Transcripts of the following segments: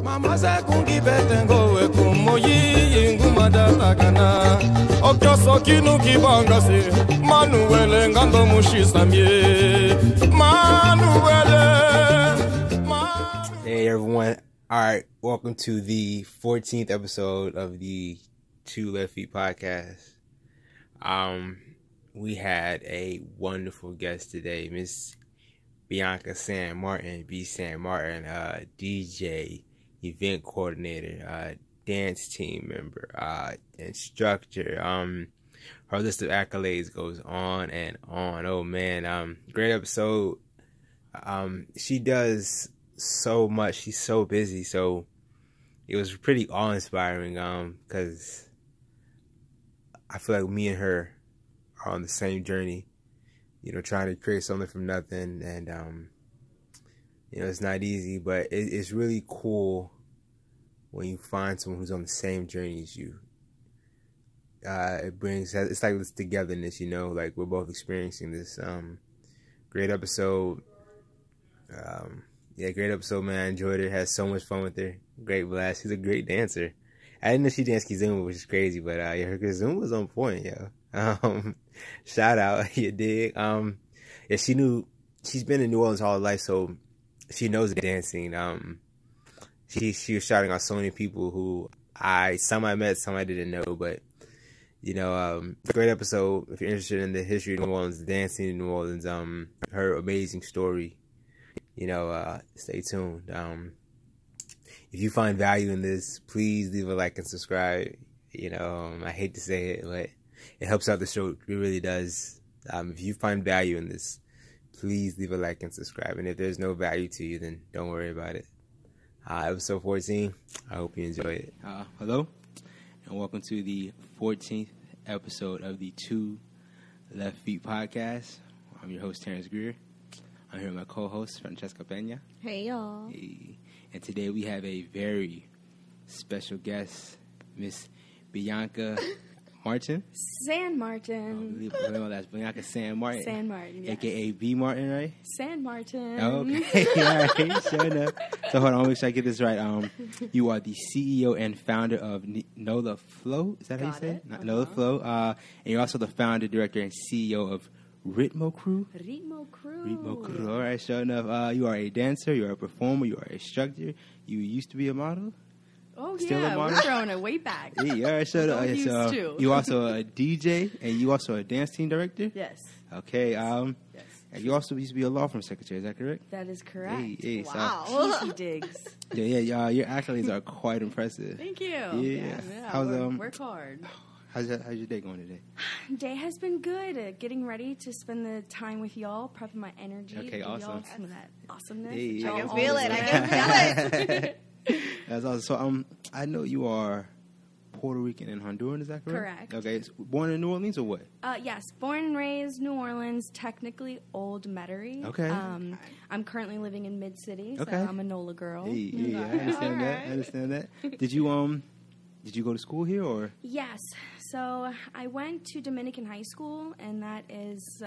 Mama za kungi betengo we kumoyi ingumada takana okyoso kinu kibanga se Manuele ngando mushisamye Manuele. Hey everyone. Alright, welcome to the 14th episode of the Two Left Feet podcast. We had a wonderful guest today, Miss Bianca San Martin, B. San Martin, DJ, event coordinator, dance team member, instructor. Her list of accolades goes on and on. Oh man, great episode. She does so much. She's so busy. So it was pretty awe-inspiring. Because I feel like me and her are on the same journey. You know, trying to create something from nothing, and you know, it's not easy, but it's really cool when you find someone who's on the same journey as you. It's like this togetherness, you know, like we're both experiencing this. Great episode. Yeah, great episode, man. I enjoyed it. Had so much fun with her. Great blast. She's a great dancer. I didn't know she danced Kizomba, which is crazy, but yeah, her Kizomba was on point, yo. Shout out, you dig? Yeah, she's been in New Orleans all her life, so she knows the dancing. She was shouting out so many people who some I met, some I didn't know, but you know, great episode. If you're interested in the history of New Orleans, the dancing in New Orleans, her amazing story, you know, stay tuned. If you find value in this, please leave a like and subscribe. You know, I hate to say it, but it helps out the show. It really does. If you find value in this, please leave a like and subscribe. And if there's no value to you, then don't worry about it. Episode 14. I hope you enjoy it. Hello, and welcome to the 14th episode of the Two Left Feet podcast. I'm your host, Terrence Greer. I'm here with my co-host, Francesca Peña. Hey, y'all. Hey. And today we have a very special guest, Miss Bianca Martin. San Martin. That's Bianca San Martin. San Martin, yes. A.K.A. B. Martin, right? San Martin. Okay. All right. Sure enough. So hold on. I'll make sure I get this right. You are the CEO and founder of NOLA Fleaux. Is that how you say it? NOLA Fleaux. And you're also the founder, director, and CEO of Ritmeaux Krewe? Ritmeaux Krewe. Ritmeaux Krewe. All right. Sure enough. You are a dancer. You are a performer. You are an instructor. You used to be a model. Oh, still yeah, a model? we're throwing it way back. Yeah, all right, so you also a DJ, and you also a dance team director? Yes. Okay, yes. And you also used to be a law firm secretary, is that correct? That is correct. Hey, wow. Juicy digs. Yeah, your accolades are quite impressive. Thank you. Yeah. How's, work hard. How's your day going today? Day has been good. Getting ready to spend the time with y'all, prepping my energy. Okay, awesome. Y'all some of that awesomeness. Hey, I can feel it. That's awesome. So I know you are Puerto Rican and Honduran, is that correct? Correct. Okay, born in New Orleans or what? Yes, born and raised New Orleans, technically Old Metairie. Okay. I'm currently living in Mid-City, so okay. I'm a NOLA girl. Hey, I understand that. I understand that. Did you go to school here or? Yes. So I went to Dominican High School, and that is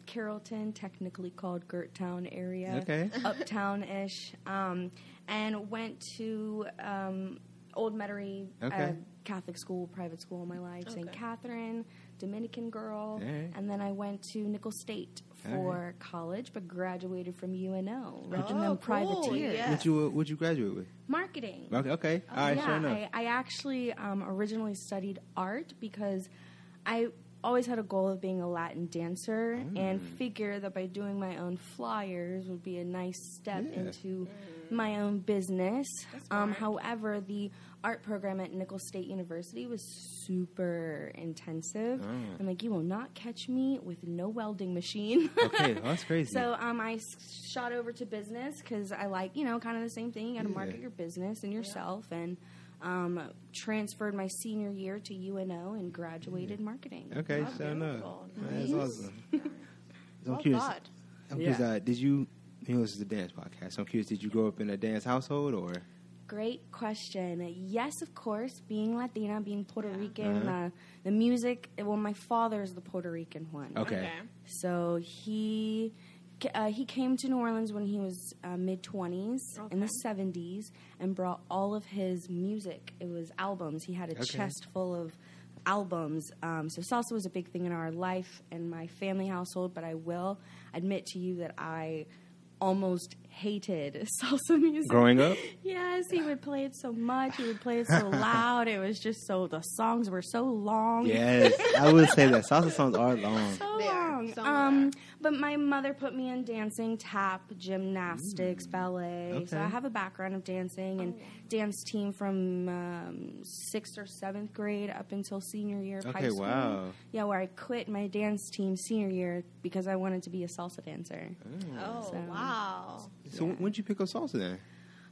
Carrollton, technically called Gerttown area. Okay. Uptown-ish. And went to Old Metairie Catholic school, private school all my life. Okay. St. Catherine, Dominican girl. Right. And then I went to Nicholls State for college, but graduated from UNO. And then privateer. Yeah. What'd you graduate with? Marketing. Okay. All right, yeah, sure enough. I actually originally studied art because I always had a goal of being a Latin dancer and figured that by doing my own flyers would be a nice step into my own business. However, the art program at Nicholls State University was super intensive. I'm like, you will not catch me with no welding machine. Okay, that's crazy. So I shot over to business because I like, kind of the same thing. You got to market your business and yourself. And transferred my senior year to UNO and graduated marketing. Okay, so enough. Nice. That's awesome. So I'm curious, did you, this is a dance podcast, so I'm curious, did you grow up in a dance household or? Great question. Yes, of course, being Latina, being Puerto Rican, the music, my father's the Puerto Rican one. Okay. So he He came to New Orleans when he was mid-20s in the 70s and brought all of his music. It was albums. He had a chest full of albums. So salsa was a big thing in our life and my family household, but I will admit to you that I almost hated salsa music. Growing up? Yes, he would play it so much. He would play it so loud. It was just the songs were so long. Yes, I would say that. Salsa songs are long. So long. But my mother put me in dancing, tap, gymnastics, ballet. Okay. So I have a background of dancing and dance team from 6th or 7th grade up until senior year of high school. Wow. Yeah, where I quit my dance team senior year because I wanted to be a salsa dancer. Wow. So when did you pick up salsa then?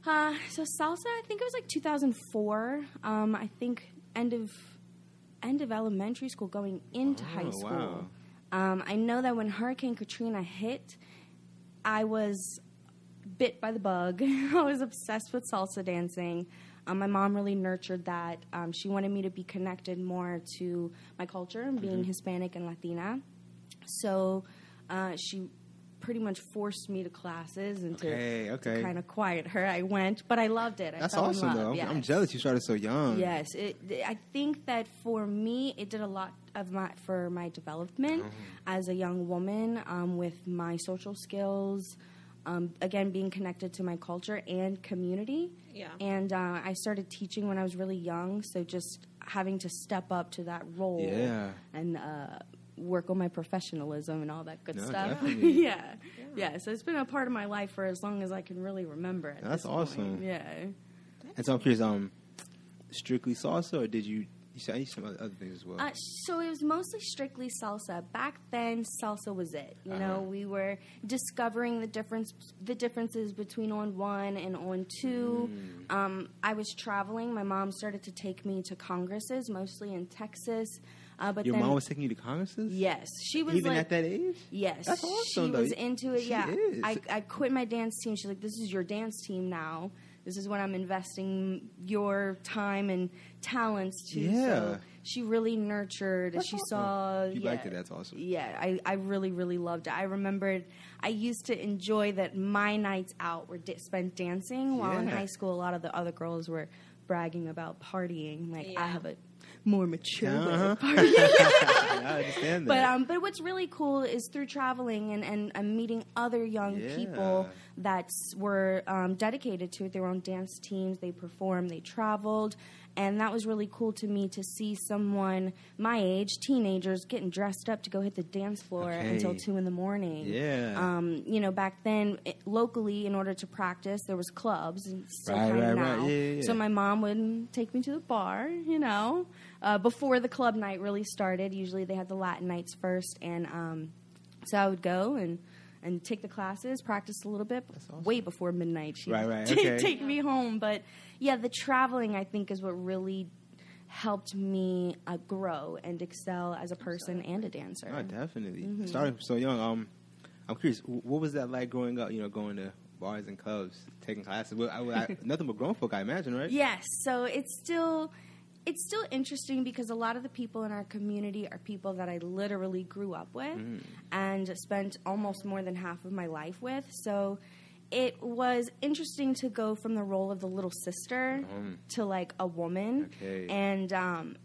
So salsa, I think it was like 2004. I think end of elementary school, going into high school. Wow. I know that when Hurricane Katrina hit, I was bit by the bug. I was obsessed with salsa dancing. My mom really nurtured that. She wanted me to be connected more to my culture, being Hispanic and Latina. So she pretty much forced me to classes and to kind of quiet her. I went, but I loved it. That's awesome, though. Yes. I'm jealous you started so young. Yes. I think that for me, it did a lot for my development as a young woman with my social skills, again, being connected to my culture and community. Yeah. And I started teaching when I was really young, so just having to step up to that role and work on my professionalism and all that good stuff. Yeah. So it's been a part of my life for as long as I can really remember. That's awesome. Point. Yeah. And so I'm curious, strictly salsa, or did you said some other things as well? So it was mostly strictly salsa. Back then, salsa was it. You know, we were discovering the differences between on 1 and on 2. I was traveling. My mom started to take me to congresses, mostly in Texas. But Your mom was taking you to congresses? Yes. She was even at that age? Yes. That's awesome, She though. was into it, She is. I quit my dance team. She's like, this is your dance team now. This is what I'm investing your time and talents to. Yeah. So she really nurtured. That's she awesome. saw. You liked it. That's awesome. Yeah, I really, really loved it. I remembered I used to enjoy that my nights out were spent dancing, while in high school a lot of the other girls were bragging about partying. Like, I have a more mature way of partying. I understand that. But what's really cool is through traveling and meeting other young people that were dedicated to it. They were on dance teams. They performed. They traveled. And that was really cool to me to see someone my age, teenagers, getting dressed up to go hit the dance floor until 2 in the morning. Yeah. You know, back then, locally, in order to practice, there was clubs. And still Right. Yeah. So my mom would take me to the bar, you know, before the club night really started. Usually they had the Latin nights first. And so I would go and take the classes, practice a little bit, awesome. way before midnight. She'd take me home. But, yeah, the traveling, I think, is what really helped me grow and excel as a person and a dancer. Oh, definitely. Starting so young, I'm curious, what was that like growing up, you know, going to bars and clubs, taking classes? Nothing but grown folk, I imagine, right? Yes. So it's still interesting because a lot of the people in our community are people that I literally grew up with and spent almost more than half of my life with. So it was interesting to go from the role of the little sister to, like, a woman. Okay. And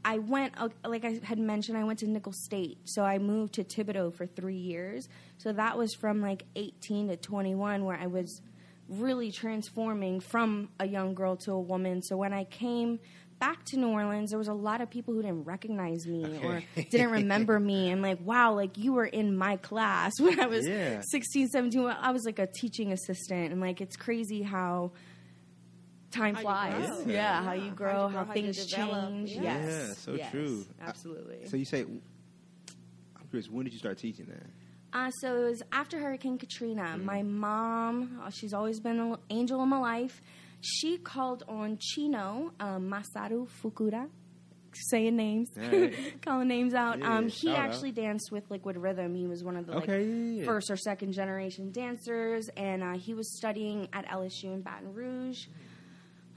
I went, like I had mentioned, I went to Nicholls State. So I moved to Thibodeau for 3 years. So that was from, like, 18 to 21, where I was really transforming from a young girl to a woman. So when I came back to New Orleans, there was a lot of people who didn't recognize me or didn't remember me. And like, wow, like you were in my class when I was 16, 17. I was like a teaching assistant. And like, it's crazy how time flies. How you grow, how things change. Yeah, so true. Absolutely. So you say, I'm curious, when did you start teaching that? So it was after Hurricane Katrina. My mom, she's always been an angel in my life. She called on Chino, Masaru Fukura, saying names, calling names out. He actually danced with Liquid Rhythm. He was one of the first or second generation dancers, and he was studying at LSU in Baton Rouge.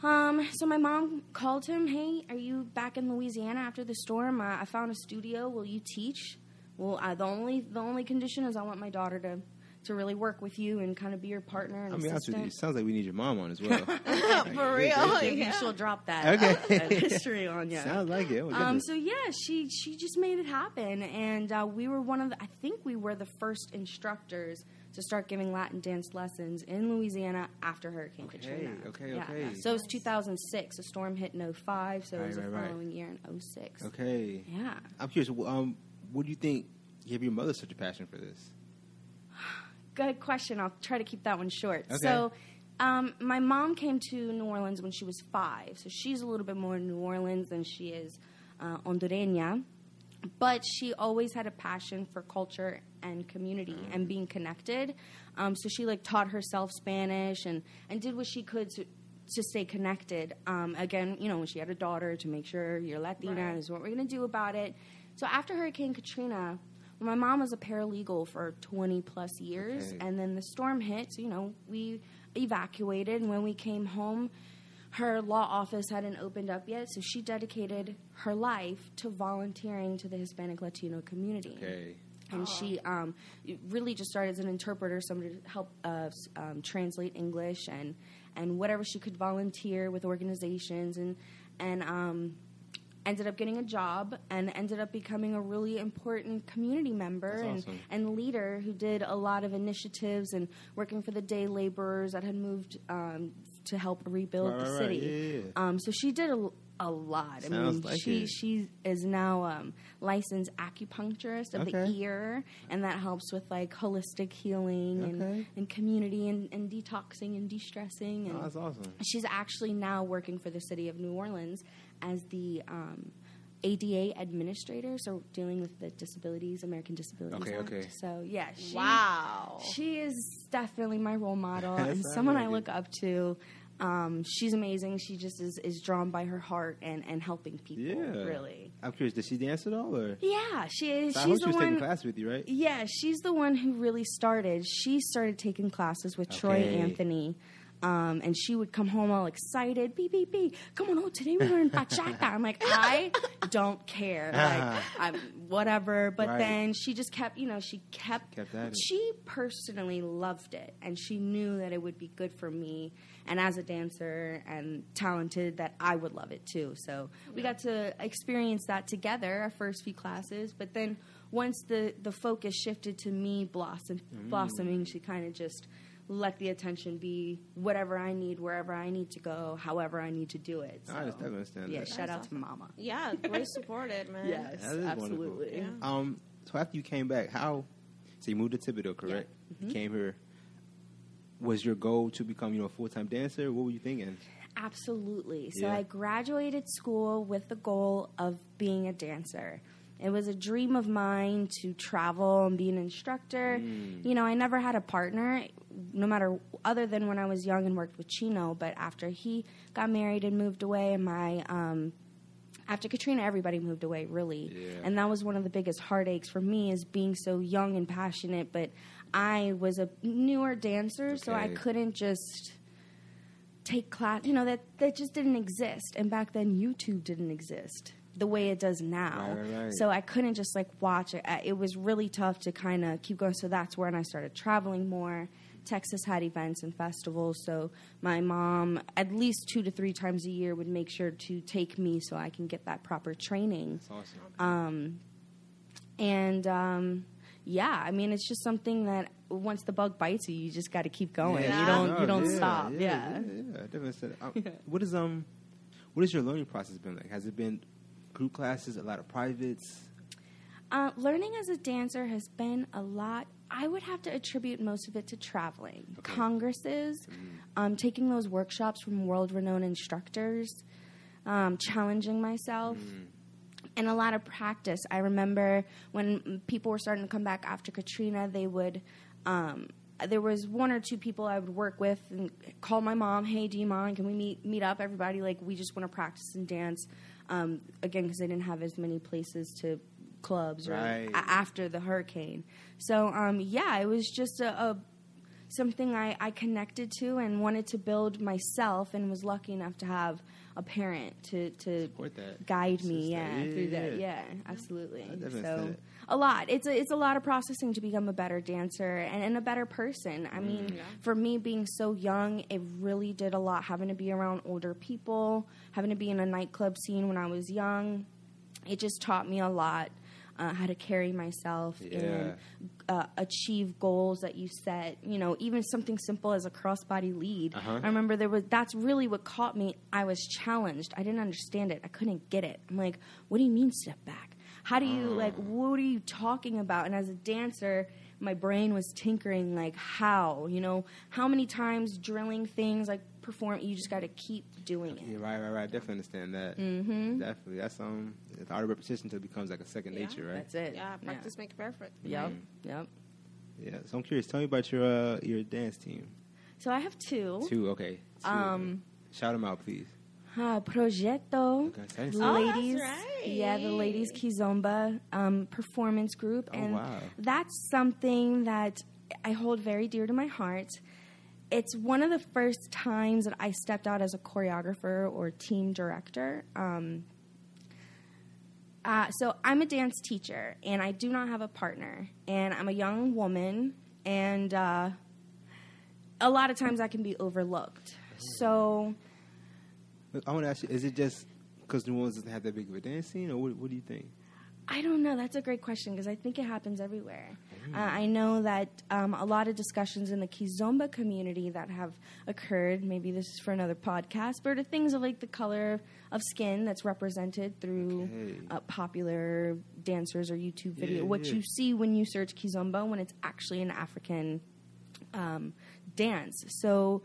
So my mom called him, hey, are you back in Louisiana after the storm? I found a studio. Will you teach? Well, the only condition is I want my daughter really work with you and kind of be your partner and honest with you, assistant. it sounds like we need your mom on as well. For real. Maybe she'll drop that history on you. Sounds like it. So yeah, she just made it happen, and we were I think we were the first instructors to start giving Latin dance lessons in Louisiana after Hurricane Katrina. Okay. So it was 2006. The storm hit in 2005, so it was the following year in 2006. Okay. Yeah. I'm curious, what do you think gave your mother such a passion for this? Good question. I'll try to keep that one short. Okay. So my mom came to New Orleans when she was 5, so she's a little bit more New Orleans than she is Hondureña. But she always had a passion for culture and community and being connected. So she taught herself Spanish and did what she could to stay connected. Again, when she had a daughter, to make sure you're Latina, this is what we're going to do about it. So after Hurricane Katrina, my mom was a paralegal for 20 plus years, and then the storm hit. So, we evacuated, and when we came home, her law office hadn't opened up yet, so she dedicated her life to volunteering to the Hispanic Latino community. Okay. And she really just started as an interpreter, somebody to help translate English and whatever she could volunteer with organizations, and ended up getting a job and ended up becoming a really important community member and leader who did a lot of initiatives and working for the day laborers that had moved to help rebuild the city. Yeah. So she did a lot. She is now licensed acupuncturist of the ear, and that helps with holistic healing and community and detoxing and de-stressing. And that's awesome. She's actually now working for the city of New Orleans as the ADA administrator, so dealing with the American Disabilities Act. Okay. So yeah, she is definitely my role model and someone I look up to. She's amazing. She just is drawn by her heart and helping people. Yeah. Really. I'm curious, does she dance at all? Or? Yeah, she is. So I hope she was taking class with you, right? Yeah, she's the one who really started. She started taking classes with Troy Anthony. And she would come home all excited. Beep. Come on, today we learned bachata. I'm like, I don't care. I'm whatever. But then she just kept, she kept at it. She personally loved it. And she knew that it would be good for me. And as a dancer and talented, that I would love it too. So we got to experience that together, our first few classes. But then once the focus shifted to me blossoming, she kind of just let the attention be whatever I need, wherever I need to go, however I need to do it. So, I understand that. Shout out to Mama. Yeah, great supported, man. Yes, absolutely. Yeah. So after you came back, so you moved to Thibodeau, correct? Yeah. Mm-hmm. You came here. Was your goal to become, a full-time dancer? What were you thinking? Absolutely. So I graduated school with the goal of being a dancer. It was a dream of mine to travel and be an instructor. I never had a partner, no matter other than when I was young and worked with Chino. But after he got married and moved away, and after Katrina, everybody moved away, really. Yeah. And that was one of the biggest heartaches for me, is being so young and passionate. But I was a newer dancer, so I couldn't just take class. That just didn't exist. And back then, YouTube didn't exist the way it does now. Right. So I couldn't just watch it. It was really tough to kind of keep going. So that's when I started traveling more. Texas had events and festivals, so my mom at least 2 to 3 times a year would make sure to take me so I can get that proper training. That's awesome. It's just something that once the bug bites you, you just got to keep going. Yeah. You don't stop. Yeah, definitely said. What is your learning process been like? Has it been group classes, a lot of privates? Learning as a dancer has been a lot. I would have to attribute most of it to traveling, congresses, taking those workshops from world-renowned instructors, challenging myself, and a lot of practice. I remember when people were starting to come back after Katrina, they would there was 1 or 2 people I would work with and call my mom, hey, do you mind? Can we meet up, everybody? We just want to practice and dance. Again, because they didn't have as many places to clubs after the hurricane. So, it was just something I connected to and wanted to build myself, and was lucky enough to have a parent to guide me through that. Yeah, absolutely. So a lot. It's a lot of processing to become a better dancer and a better person. I mean, for me being so young, it really did a lot, having to be around older people, having to be in a nightclub scene when I was young. It just taught me a lot. How to carry myself and achieve goals that you set. You know, even something simple as a crossbody lead. I remember that's really what caught me. I was challenged. I didn't understand it. I couldn't get it. I'm like, what do you mean step back? How do you, what are you talking about? And as a dancer, my brain was tinkering, like, how? You know, how many times drilling things, like, perform, you just got to keep doing it. Yeah, right. I definitely understand that. Definitely. That's the art of repetition until it becomes like a second nature, right? That's it. Yeah, practice makes perfect. Yep. Yeah, so I'm curious. Tell me about your dance team. So I have two. Okay. Shout them out, please. Progetto, Okay, ladies, that's right. the ladies Kizomba performance group, and that's something that I hold very dear to my heart. It's one of the first times that I stepped out as a choreographer or team director. So I'm a dance teacher, and I do not have a partner, and I'm a young woman, and a lot of times I can be overlooked. So I want to ask you, is it just because New Orleans doesn't have that big of a dance scene, or what do you think? I don't know. That's a great question because I think it happens everywhere. I know that a lot of discussions in the Kizomba community that have occurred, maybe this is for another podcast, but are things of like the color of skin that's represented through popular dancers or YouTube video. What you see when you search Kizomba when it's actually an African dance. So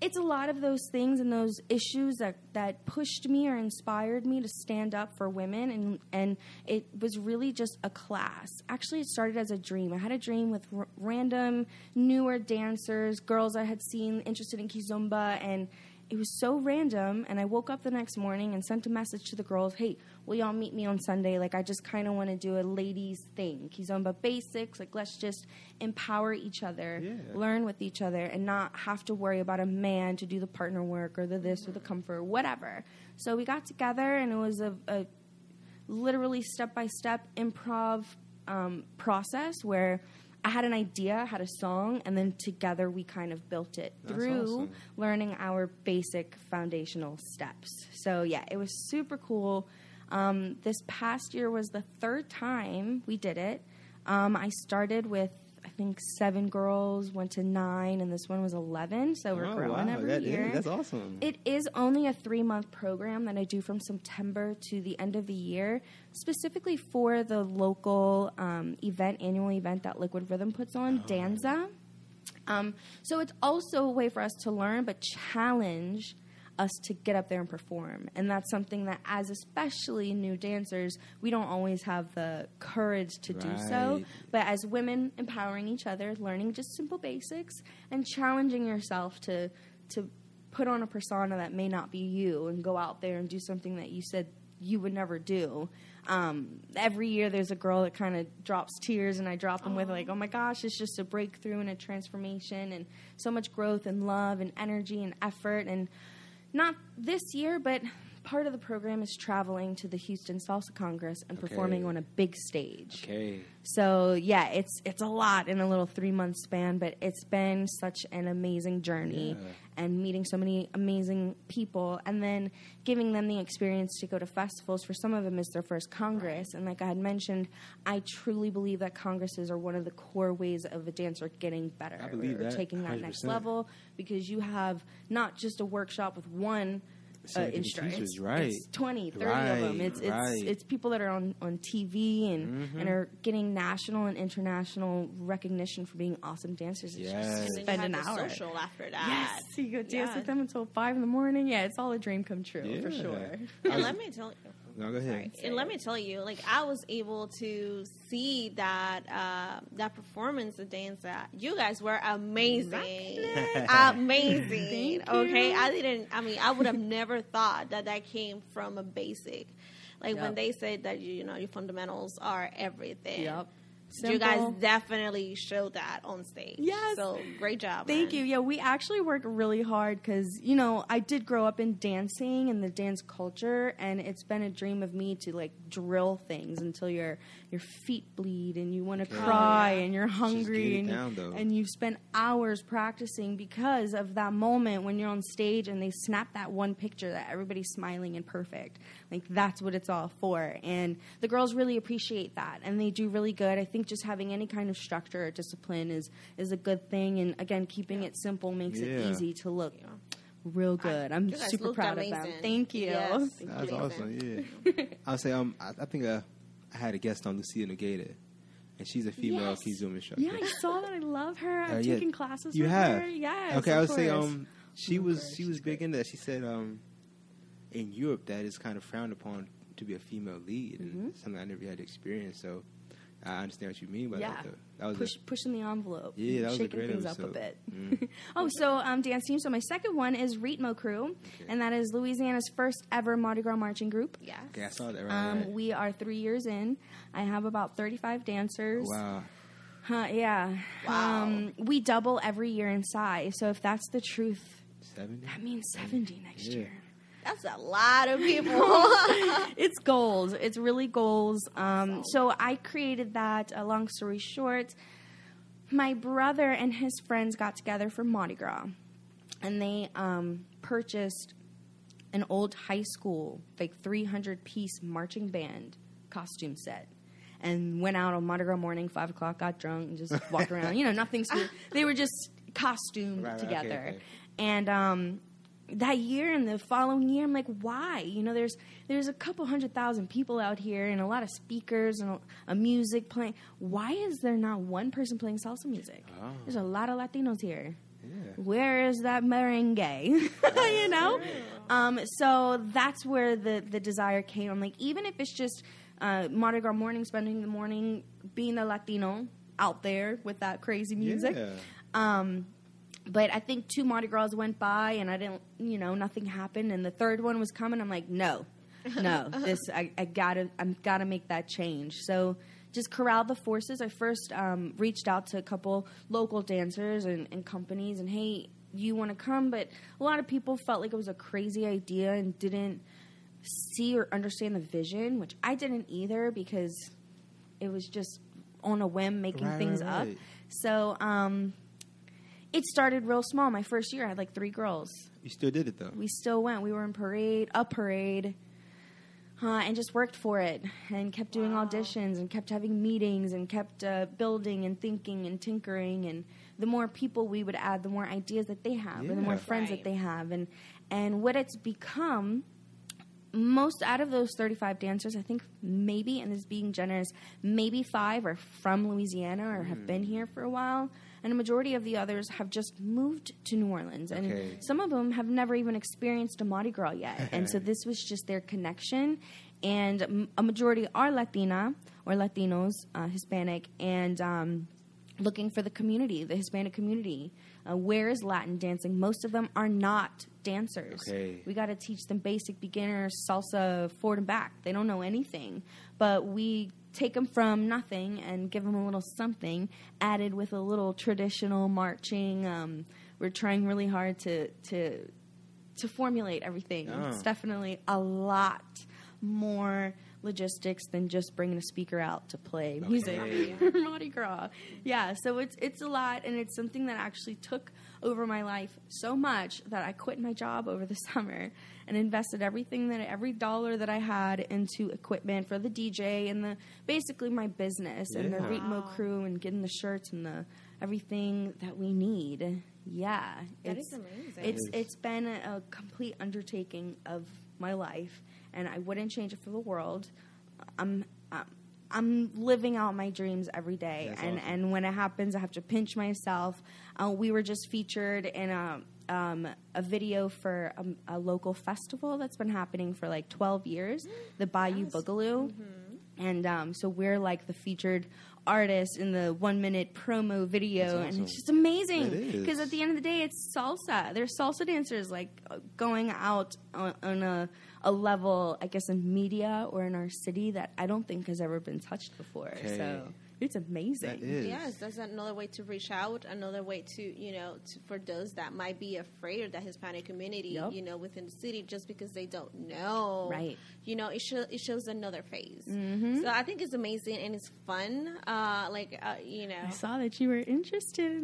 it's a lot of those things and those issues that pushed me or inspired me to stand up for women, and it was really just a class. Actually, it started as a dream. I had a dream with random newer dancers, girls I had seen interested in Kizomba, and it was so random, and I woke up the next morning and sent a message to the girls, hey, will y'all meet me on Sunday? Like, I just kind of want to do a ladies thing, Kizomba basics. Like, let's just empower each other, learn with each other, and not have to worry about a man to do the partner work or the this or the comfort, whatever. So we got together, and it was a literally step-by-step improv process where I had an idea, I had a song, and then together we kind of built it through learning our basic foundational steps. So, yeah, it was super cool. This past year was the third time we did it. I started with, I think, 7 girls, went to 9, and this one was 11. So we're growing every year. That's awesome. It is only a 3-month program that I do from September to the end of the year, specifically for the local annual event that Liquid Rhythm puts on, Danza. So it's also a way for us to learn, but challenge us to get up there and perform. And that's something that, as especially new dancers, we don't always have the courage to do so. But as women, empowering each other, learning just simple basics, and challenging yourself to put on a persona that may not be you and go out there and do something that you said you would never do. Every year there's a girl that kind of drops tears, and I drop them with like, oh my gosh, it's just a breakthrough and a transformation and so much growth and love and energy and effort. And not this year, but part of the program is traveling to the Houston Salsa Congress and performing on a big stage. So, yeah, it's a lot in a little 3-month span, but it's been such an amazing journey and meeting so many amazing people, and then giving them the experience to go to festivals. For some of them, it's their first Congress. And like I had mentioned, I truly believe that Congresses are one of the core ways of a dancer getting better or taking that 100%. Next level, because you have not just a workshop with one instructor. It's 20, 30 of them. It's people that are on TV and are getting national and international recognition for being awesome dancers. It's just spend an hour. Social after that. Yes, you go dance with them until 5 in. Yeah, it's all a dream come true for sure. And let me tell you. No, go ahead. And let me tell you, like, I was able to see that that performance of dance. That you guys were amazing, amazing. Okay, I would have never thought that came from a basic. Like when they said that your fundamentals are everything. Simple. You guys definitely showed that on stage. Yes. So great job. Thank man. you. Yeah, we actually work really hard because, you know, I did grow up in dancing and the dance culture, and it's been a dream of me to, like, drill things until your feet bleed and you want to cry and you're hungry and you've spent hours practicing because of that moment when you're on stage and they snap that one picture that everybody's smiling and perfect. Like, that's what it's all for. And the girls really appreciate that, and they do really good. I think just having any kind of structure or discipline is a good thing. And, again, keeping it simple makes it easy to look real good. I'm super proud of them. Thank you. Yes. That's awesome, yeah. I'll say, I think I had a guest on, Lucia Nogueira, and she's a female Kizomba instructor. Yeah, I saw that. I love her. I've taken classes you with have? her. Yes, okay, I would say course. she was big into that. She said in Europe that it's kind of frowned upon to be a female lead, and something I never had experience. So I understand what you mean by that. That was pushing the envelope. Yeah, that was shaking a great things episode. up a bit. So dance team. So my second one is Ritmeaux Krewe, and that is Louisiana's first ever Mardi Gras marching group. Yes. Okay, I saw that. Right. We are 3 years in. I have about 35 dancers. Wow. Yeah. Wow. We double every year in size. So if that's the truth, 70? that means 70 next year. That's a lot of people. It's goals. It's really goals. So I created that. Long story short, my brother and his friends got together for Mardi Gras, and they purchased an old high school, like 300-piece marching band costume set, and went out on Mardi Gras morning, 5 o'clock, got drunk, and just walked around. You know, nothing. They were just costumed together, okay. And that year and the following year, I'm like, why? You know, there's a couple 100,000 people out here and a lot of speakers and a music playing. Why is there not one person playing salsa music? Oh. There's a lot of Latinos here. Yeah. Where is that merengue? You know? So that's where the desire came. I'm like, even if it's just Mardi Gras morning, spending the morning being the Latino out there with that crazy music. Yeah. But I think 2 Mardi Gras went by, and I didn't, you know, nothing happened. And the third one was coming. I'm like, no, I gotta make that change. So just corral the forces. I first reached out to a couple local dancers and companies, and hey, you want to come? But a lot of people felt like it was a crazy idea and didn't see or understand the vision, which I didn't either, because it was just on a whim making things up. So it started real small. My first year, I had like 3 girls. You still did it, though. We still went. We were in a parade, and just worked for it, and kept doing auditions, and kept having meetings, and kept building and thinking and tinkering. And the more people we would add, the more ideas that they have, and the more friends that they have. And what it's become, most out of those 35 dancers, I think maybe, and this is being generous, maybe 5 are from Louisiana or have been here for a while. And a majority of the others have just moved to New Orleans. And some of them have never even experienced a Mardi Gras yet. And so this was just their connection. And a majority are Latina or Latinos, Hispanic, and looking for the community, the Hispanic community. Where is Latin dancing? Most of them are not dancers. We got to teach them basic beginner salsa forward and back. They don't know anything. But we take them from nothing and give them a little something, added with a little traditional marching. We're trying really hard to formulate everything. It's definitely a lot more logistics than just bringing a speaker out to play music for Mardi Gras. Yeah, so it's a lot, and it's something that actually took over my life so much that I quit my job over the summer and invested every dollar that I had into equipment for the DJ and basically my business and the Ritmeaux Krewe and getting the shirts and the everything that we need. Yeah, that is amazing. It's been a complete undertaking of my life, and I wouldn't change it for the world. I'm living out my dreams every day, and when it happens, I have to pinch myself. We were just featured in a video for a local festival that's been happening for like 12 years, the Bayou Boogaloo. And so we're like the featured artist in the 1-minute promo video, and it's just amazing because at the end of the day, it's salsa. There's salsa dancers like going out on a level, I guess, in media or in our city that I don't think has ever been touched before. So It's amazing. That is. Yes, that's another way to reach out, another way to, for those that might be afraid of the Hispanic community, within the city, just because they don't know. Right. It shows another phase. Mm-hmm. So I think it's amazing and it's fun. I saw that you were interested.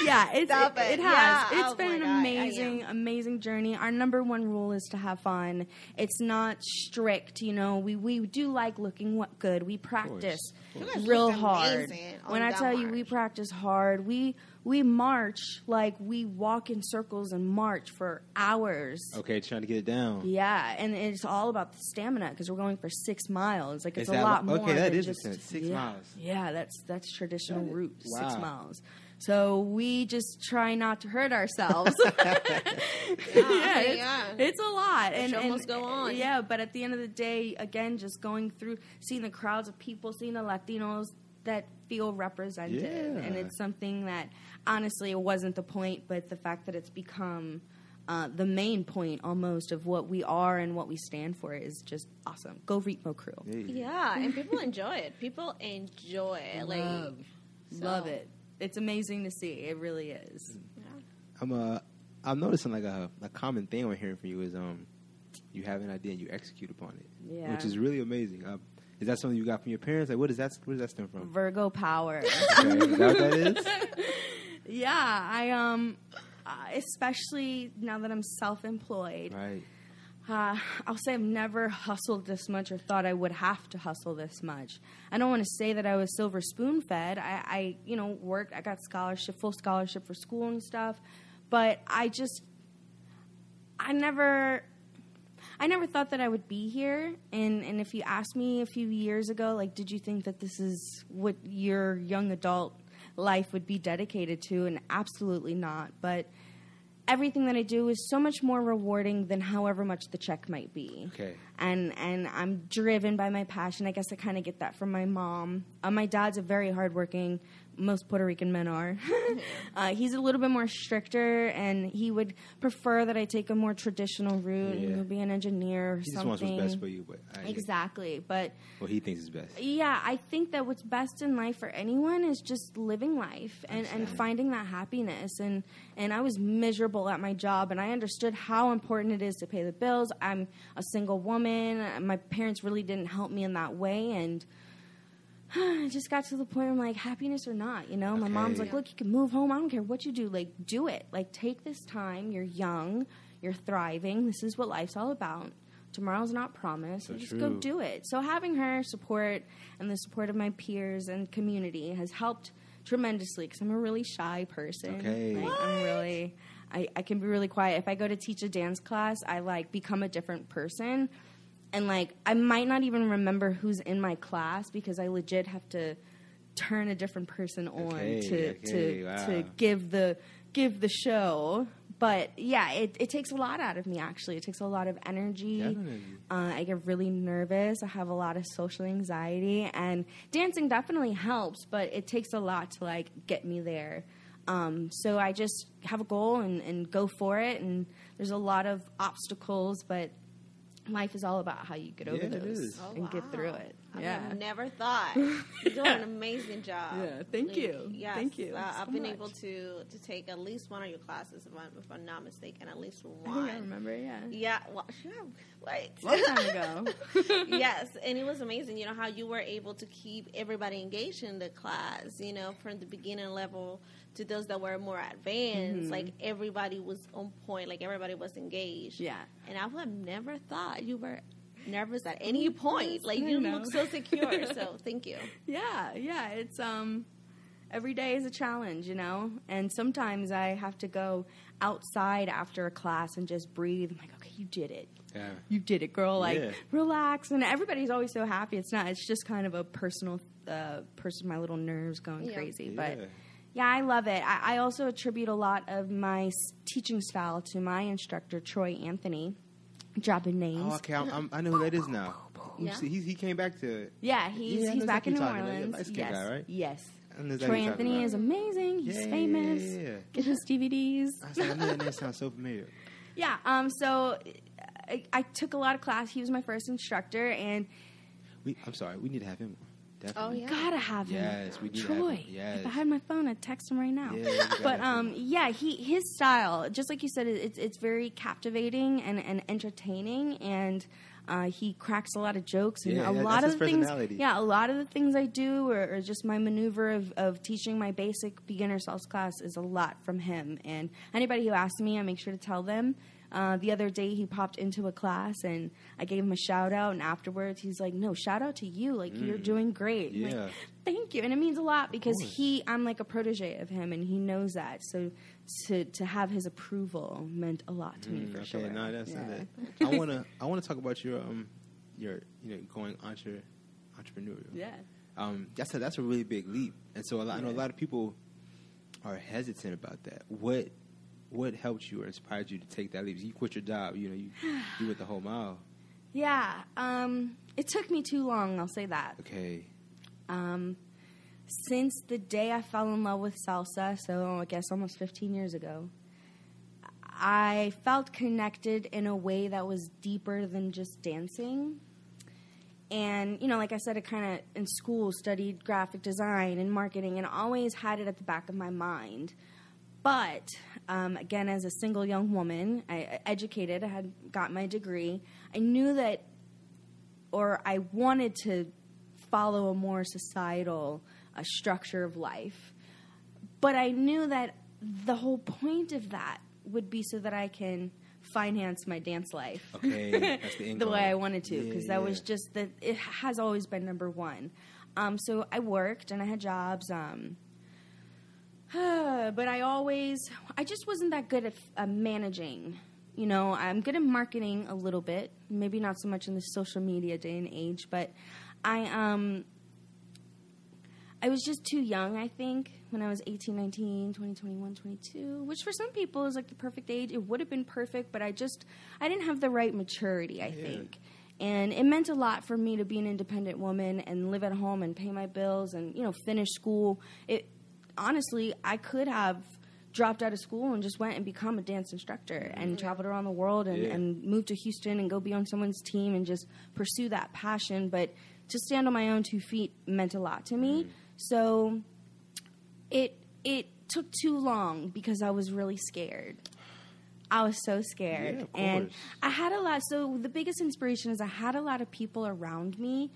Yeah, it has. Yeah. It's been an amazing journey. Our number one rule is to have fun. It's not strict, we do like looking good. We practice real hard. When I tell you we practice hard, we march, like we walk in circles and march for hours. Okay, trying to get it down. Yeah, and it's all about the stamina because we're going for 6 miles. Like it's a lot more. Okay, that than is just 6 miles. Yeah, that's traditional route. Wow. 6 miles. So we just try not to hurt ourselves. It's a lot. The show must go on. Yeah, but at the end of the day, again, just going through, seeing the crowds of people, seeing the Latinos that feel represented. Yeah. And it's something that, honestly, it wasn't the point, but the fact that it's become the main point almost of what we are and what we stand for is just awesome. Go Ritmeaux Krewe. Yeah, and people enjoy it. Love it. It's amazing to see. It really is. Yeah. I'm noticing like a common thing I'm hearing from you is you have an idea and you execute upon it. Yeah. Which is really amazing. Is that something you got from your parents? Like, where does that stem from? Virgo power. Okay, is that what that is? Yeah, I especially now that I'm self-employed. Right. I'll say I've never hustled this much or thought I would have to hustle this much. I don't want to say that I was silver spoon fed. I worked. I got full scholarship for school and stuff, but I never thought that I would be here. And if you asked me a few years ago, like, did you think that this is what your young adult life would be dedicated to? And absolutely not. But everything that I do is so much more rewarding than however much the check might be. Okay. And I'm driven by my passion. I guess I kind of get that from my mom. My dad's a very hardworking. Most Puerto Rican men are. He's a little bit more stricter, and he would prefer that I take a more traditional route and be an engineer or he something. He just wants what's best for you. But exactly. But what he thinks is best. Yeah, I think that what's best in life for anyone is just living life and finding that happiness. And I was miserable at my job, and I understood how important it is to pay the bills. I'm a single woman. My parents really didn't help me in that way, and I just got to the point where I'm like, happiness or not, My mom's like, look, you can move home. I don't care what you do. Like, do it. Like, take this time. You're young. You're thriving. This is what life's all about. Tomorrow's not promised. So just go do it. So having her support and the support of my peers and community has helped tremendously because I'm a really shy person. Okay. Like, I'm really... I can be really quiet. If I go to teach a dance class, I, become a different person. And, I might not even remember who's in my class because I legit have to turn a different person on to give the show. But, yeah, it takes a lot out of me, actually. It takes a lot of energy. Definitely. I get really nervous. I have a lot of social anxiety. And dancing definitely helps, but it takes a lot to, get me there. So I just have a goal and go for it. And there's a lot of obstacles, but life is all about how you get over those and get through it. I have never thought. You're doing an amazing job. Yeah, thank you. Yes, thank you. I've been able to take at least one of your classes, if I'm not mistaken, at least one. I think I remember, yeah. Yeah, well, wait. Long time ago. Yes, and it was amazing, how you were able to keep everybody engaged in the class, from the beginning level to those that were more advanced. Mm-hmm. Everybody was on point, everybody was engaged. Yeah. And I would have never thought you were nervous at any point. You look so secure. So thank you. Yeah. It's every day is a challenge, and sometimes I have to go outside after a class and just breathe. I'm like, okay, you did it. Yeah. You did it, girl. Relax. And everybody's always so happy. It's just kind of a personal my little nerves going crazy. But yeah, I love it. I also attribute a lot of my teaching style to my instructor, Troy Anthony. Dropping names. Oh, okay. I know who that is now. Yeah. He came back to... Yeah, he's back in New Orleans. Yes. Guy, right? Yes. Troy Anthony is amazing. He's famous. Yeah. Get his DVDs. I knew that name sounds so familiar. Yeah. So I took a lot of class. He was my first instructor, and I'm sorry, we need to have him. Definitely. Oh, yeah. Gotta have him. Yes, we need Troy. to have him. Yes. If I had my phone, I'd text him right now. Yeah, but his style, just like you said, it's very captivating and entertaining, and he cracks a lot of jokes, and a lot of the things. Yeah, a lot of the things I do, or just my maneuver of teaching my basic beginner salsa class, is a lot from him. And anybody who asks me, I make sure to tell them. The other day he popped into a class and I gave him a shout out, and afterwards he's like, no, shout out to you, like you're doing great. Yeah. Like, thank you. And it means a lot because I'm like a protege of him, and he knows that. So to have his approval meant a lot to me for sure. No, that's not it. I wanna talk about your going entrepreneurial. Yeah. That's a really big leap. And so I know a lot of people are hesitant about that. What helped you or inspired you to take that leap? You quit your job, you went the whole mile. Yeah, it took me too long, I'll say that. Okay. Since the day I fell in love with salsa, so I guess almost 15 years ago, I felt connected in a way that was deeper than just dancing. And, like I said, I kind of, in school, studied graphic design and marketing and always had it at the back of my mind. But, again, as a single young woman, I had got my degree. I knew that, or I wanted to follow a more societal structure of life. But I knew that the whole point of that would be so that I can finance my dance life. Okay, that's the income. The way I wanted to, because that was just, it has always been number one. So I worked and I had jobs, but I just wasn't that good at managing. I'm good at marketing a little bit, maybe not so much in the social media day and age, but I was just too young, I think, when I was 18, 19, 20, 21, 22, which for some people is like the perfect age. It would have been perfect, but I didn't have the right maturity, I think. And it meant a lot for me to be an independent woman and live at home and pay my bills and, finish school. Honestly, I could have dropped out of school and just went and become a dance instructor and traveled around the world and moved to Houston and go be on someone's team and just pursue that passion. But to stand on my own 2 feet meant a lot to me. So it took too long because I was really scared. I was so scared. Yeah, of course. And I had a lot. So the biggest inspiration is I had a lot of people around me,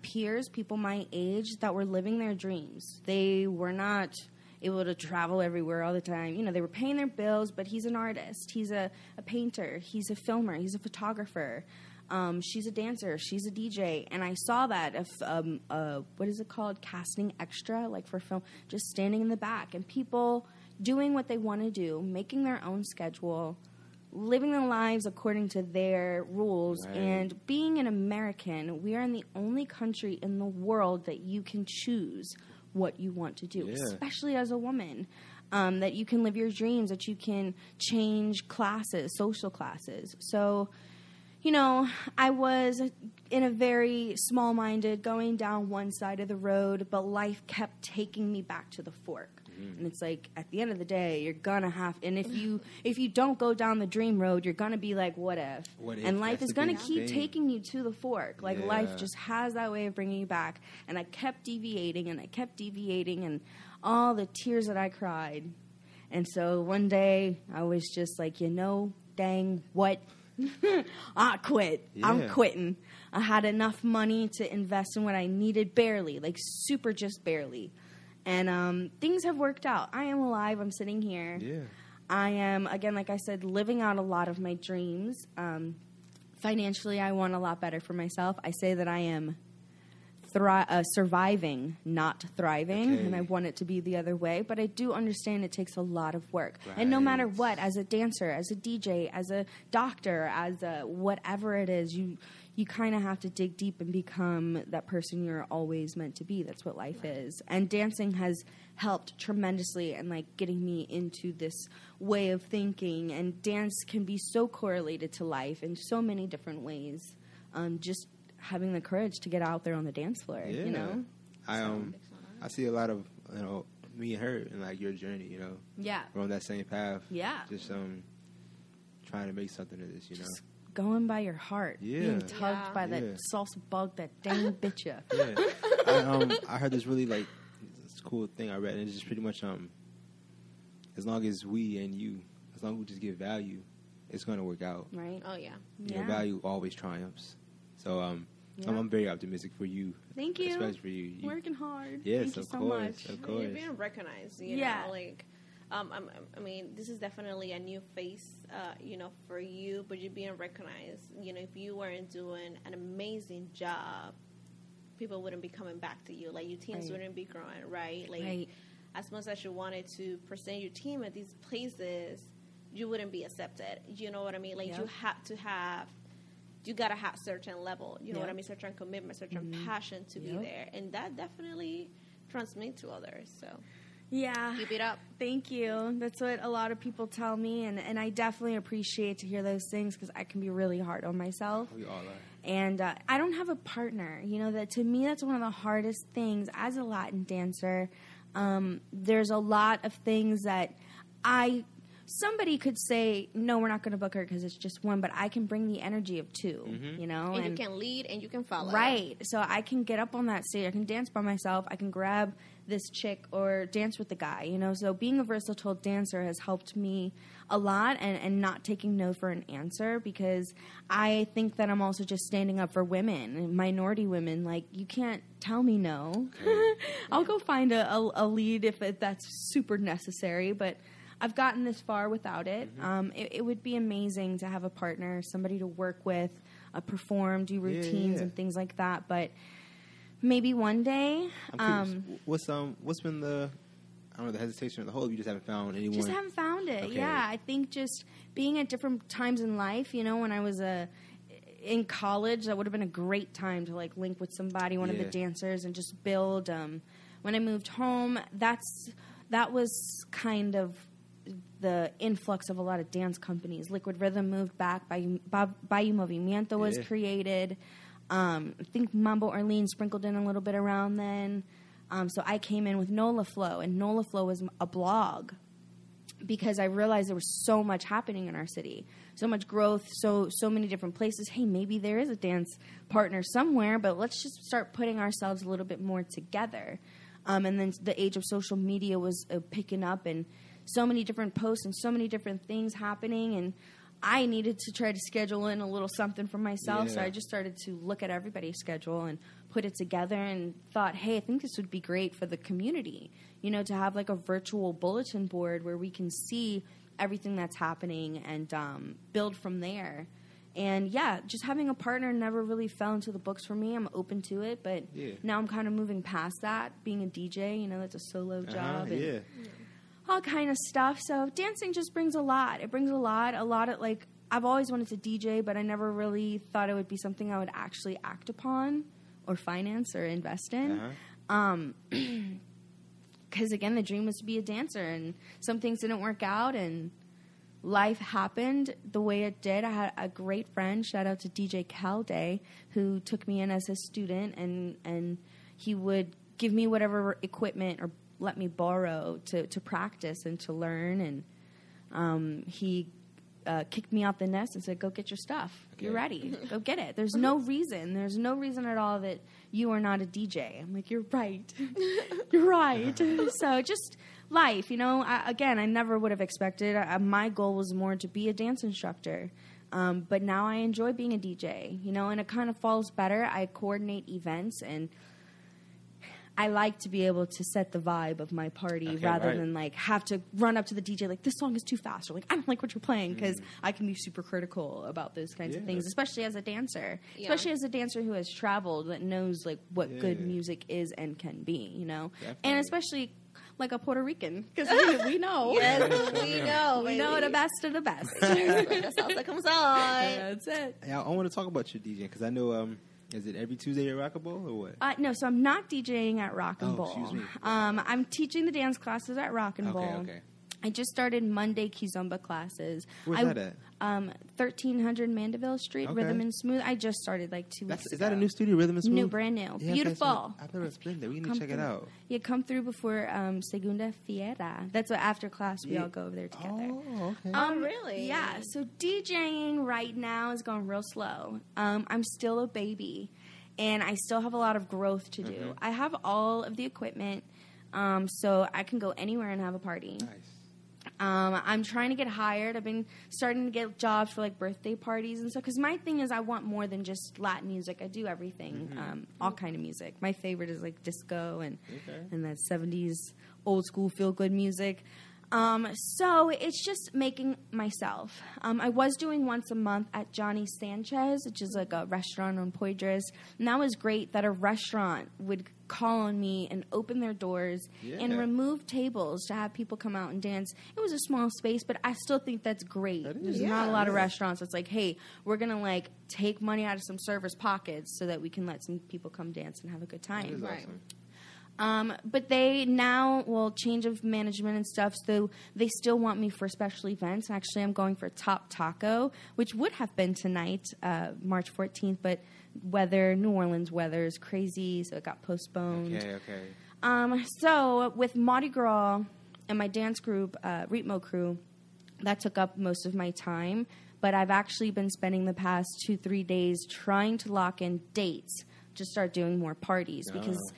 peers, people my age, that were living their dreams. They were not able to travel everywhere all the time. They were paying their bills, but he's an artist. He's a painter. He's a filmer. He's a photographer. She's a dancer. She's a DJ. And I saw that what is it called? Casting extra, like for film, just standing in the back. And people doing what they want to do, making their own schedule, living their lives according to their rules. Right. And being an American, we are in the only country in the world that you can choose what you want to do, especially as a woman. That you can live your dreams, that you can change classes, social classes. So, I was in a very small-minded, going down one side of the road, but life kept taking me back to the fork. And it's like, at the end of the day, you're gonna have, and if you don't go down the dream road, you're gonna be like, what if? And life is gonna keep taking you to the fork. Like, life just has that way of bringing you back. And I kept deviating, and all the tears that I cried. And so one day, I was just like, dang, what? I quit. Yeah. I'm quitting. I had enough money to invest in what I needed barely, like super just barely. And things have worked out. I am alive. I'm sitting here. Yeah. I am, again, like I said, living out a lot of my dreams. Financially, I want a lot better for myself. I say that I am surviving, not thriving, and I want it to be the other way. But I do understand it takes a lot of work. Right. And no matter what, as a dancer, as a DJ, as a doctor, as a whatever it is, you kind of have to dig deep and become that person you're always meant to be. That's what life is. And dancing has helped tremendously in like getting me into this way of thinking. And dance can be so correlated to life in so many different ways. Just having the courage to get out there on the dance floor, I see a lot of, me and her in like your journey, Yeah. We're on that same path. Yeah. Just trying to make something of this, Just going by your heart, being tugged by that salsa bug that dang bit you. Yeah. I heard this really like this cool thing I read, and it's just pretty much as long as we and you, as long as we just give value, it's going to work out. Right. Oh, yeah. You know, value always triumphs. So I'm very optimistic for you. Thank you. Especially for you. Working hard. Yes, Thank you of so course. much. Of course. You're being recognized, you know, like, I mean, this is definitely a new face, you know, for you, but you're being recognized. You know, if you weren't doing an amazing job, people wouldn't be coming back to you. Like, your teams wouldn't be growing, right? Like, as much as you wanted to present your team at these places, you wouldn't be accepted. You know what I mean? Like, you got to have certain level, you know what I mean? Certain commitment, certain passion to be there. And that definitely transmits to others, so. Yeah. Keep it up. Thank you. That's what a lot of people tell me, and I definitely appreciate to hear those things because I can be really hard on myself. We all are. And I don't have a partner. You know, that to me, that's one of the hardest things as a Latin dancer. There's a lot of things that somebody could say, no, we're not going to book her because it's just one, but I can bring the energy of two, you know? And you can lead and you can follow. Right. So I can get up on that stage. I can dance by myself. I can grab this chick or dance with the guy, you know? So being a versatile dancer has helped me a lot and not taking no for an answer because I think that I'm also just standing up for women and minority women. Like, you can't tell me no. I'll go find a lead if that's super necessary, but I've gotten this far without it. It would be amazing to have a partner, somebody to work with, perform, do routines and things like that. But maybe one day. What's been the hesitation or the hope? You just haven't found anyone. Just haven't found it. Okay. Yeah, I think just being at different times in life. You know, when I was in college, that would have been a great time to like link with somebody, one of the dancers, and just build. When I moved home, that was kind of the influx of a lot of dance companies. Liquid Rhythm moved back. Bayou Movimiento was created. I think Mambo Orleans sprinkled in a little bit around then. So I came in with NOLA Fleaux, and NOLA Fleaux was a blog because I realized there was so much happening in our city, so much growth, so many different places. Hey, maybe there is a dance partner somewhere, but let's just start putting ourselves a little bit more together. And then the age of social media was picking up, and so many different posts and so many different things happening, and I needed to try to schedule in a little something for myself, so I just started to look at everybody's schedule and put it together and thought, hey, I think this would be great for the community, you know, to have like a virtual bulletin board where we can see everything that's happening and build from there. And, yeah, just having a partner never really fell into the books for me. I'm open to it, but now I'm kind of moving past that. Being a DJ, you know, that's a solo job. And all kind of stuff. So dancing just brings a lot. It brings a lot of, like, I've always wanted to DJ, but I never really thought it would be something I would actually act upon or finance or invest in. Because, again, the dream was to be a dancer, and some things didn't work out, and life happened the way it did. I had a great friend, shout out to DJ Calday, who took me in as his student, and he would give me whatever equipment or let me borrow to practice and to learn. And he kicked me out the nest and said, go get your stuff. Okay. You're ready. Go get it. There's no reason. There's no reason at all that you are not a DJ. I'm like, you're right. You're right. So just life, you know. I never would have expected. My goal was more to be a dance instructor. But now I enjoy being a DJ, you know, and it kind of falls better. I coordinate events, and I like to be able to set the vibe of my party rather than like have to run up to the DJ like, this song is too fast, or like, I don't like what you're playing, because I can be super critical about those kinds of things, especially as a dancer, especially as a dancer who has traveled, that knows like what good music is and can be, you know. Definitely. And especially like a Puerto Rican, because we know. Yes, we know. We know the best of the best. That's how it comes on. That's it. Hey, I want to talk about your DJing, because I know... is it every Tuesday at Rock and Bowl or what? No, so I'm not DJing at Rock and Bowl. Excuse me. I'm teaching the dance classes at Rock and Bowl. Okay. I just started Monday Kizomba classes. Where's that at? 1300 Mandeville Street, Okay. Rhythm and Smooth. I just started like 2 weeks ago. Is that a new studio, Rhythm and Smooth? New, brand new. Yeah, Beautiful. I've never been there. We need to Come check it through. out. Yeah, come through before Segunda Fiera. That's what after class we all go over there together. Oh, okay. Really? Yeah, so DJing right now is going real slow. I'm still a baby, and I still have a lot of growth to do. I have all of the equipment, so I can go anywhere and have a party. Nice. I'm trying to get hired. I've been starting to get jobs for like birthday parties and stuff. Because my thing is, I want more than just Latin music. I do everything, all kind of music. My favorite is like disco and that 70s old school feel good music. So it's just making myself. I was doing once a month at Johnny Sanchez, which is like a restaurant on Poydras. And that was great that a restaurant would call on me and open their doors and remove tables to have people come out and dance. It was a small space, but I still think that's great. There's not a lot of restaurants that's like, hey, we're going to like take money out of some servers' pockets so that we can let some people come dance and have a good time. That is awesome. But they now, change of management and stuff, so they still want me for special events. Actually, I'm going for Top Taco, which would have been tonight, March 14th, but New Orleans weather is crazy, so it got postponed. Okay. So with Mardi Gras and my dance group, Ritmeaux Krewe, that took up most of my time, but I've actually been spending the past 2-3 days trying to lock in dates to start doing more parties, because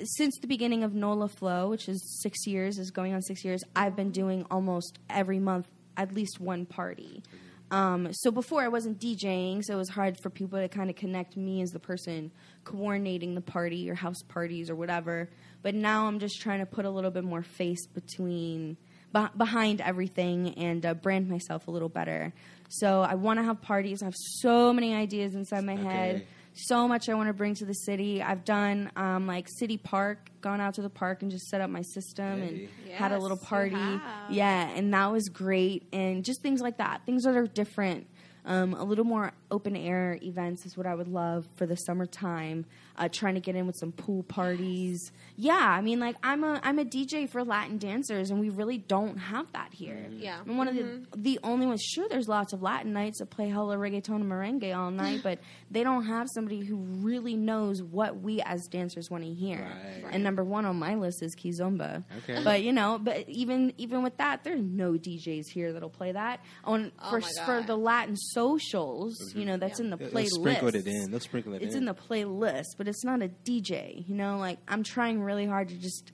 since the beginning of NOLA Fleaux, which is 6 years, is going on 6 years, I've been doing almost every month at least one party. So before I wasn't DJing, so it was hard for people to kind of connect me as the person coordinating the party or house parties or whatever. But now I'm just trying to put a little bit more face behind everything and brand myself a little better. So I want to have parties. I have so many ideas inside my head. So much I want to bring to the city. I've done like City Park, gone out to the park and just set up my system and had a little party. Yeah, and that was great. And just things like that, things that are different. A little more open air events is what I would love for the summertime. Trying to get in with some pool parties. Yeah, I mean, like I'm a DJ for Latin dancers, and we really don't have that here. Yeah, I'm one of the only ones. Sure, there's lots of Latin nights that play hella reggaeton and merengue all night, but they don't have somebody who really knows what we as dancers want to hear. Right. And number one on my list is Kizomba. Okay. But but even with that, there's no DJs here that'll play that. For the Latin socials, that's in the playlist. They'll sprinkle it in. It's in the playlist, but it's not a DJ. Like I'm trying really hard to just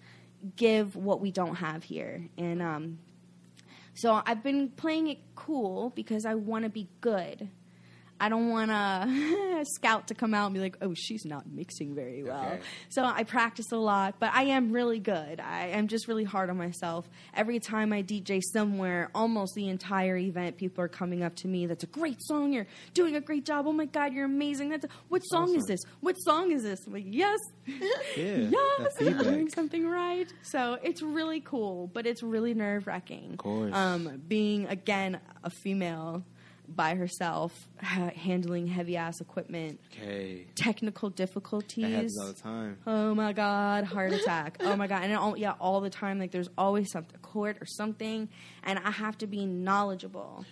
give what we don't have here, and so I've been playing it cool because I want to be good. I don't want a scout to come out and be like, oh, she's not mixing very well. Okay. So I practice a lot, but I am really good. I am just really hard on myself. Every time I DJ somewhere, almost the entire event, people are coming up to me. That's a great song. You're doing a great job. Oh, my God, you're amazing. What song is this? What song is this? I'm like, yes. Yes, I'm doing something right. So it's really cool, but it's really nerve-wracking. Of course. Being, again, a female by herself, handling heavy-ass equipment. Okay. Technical difficulties. That happens all the time. Oh, my God. Heart attack. Oh, my God. And all the time. Like, there's always something, a cord or something, and I have to be knowledgeable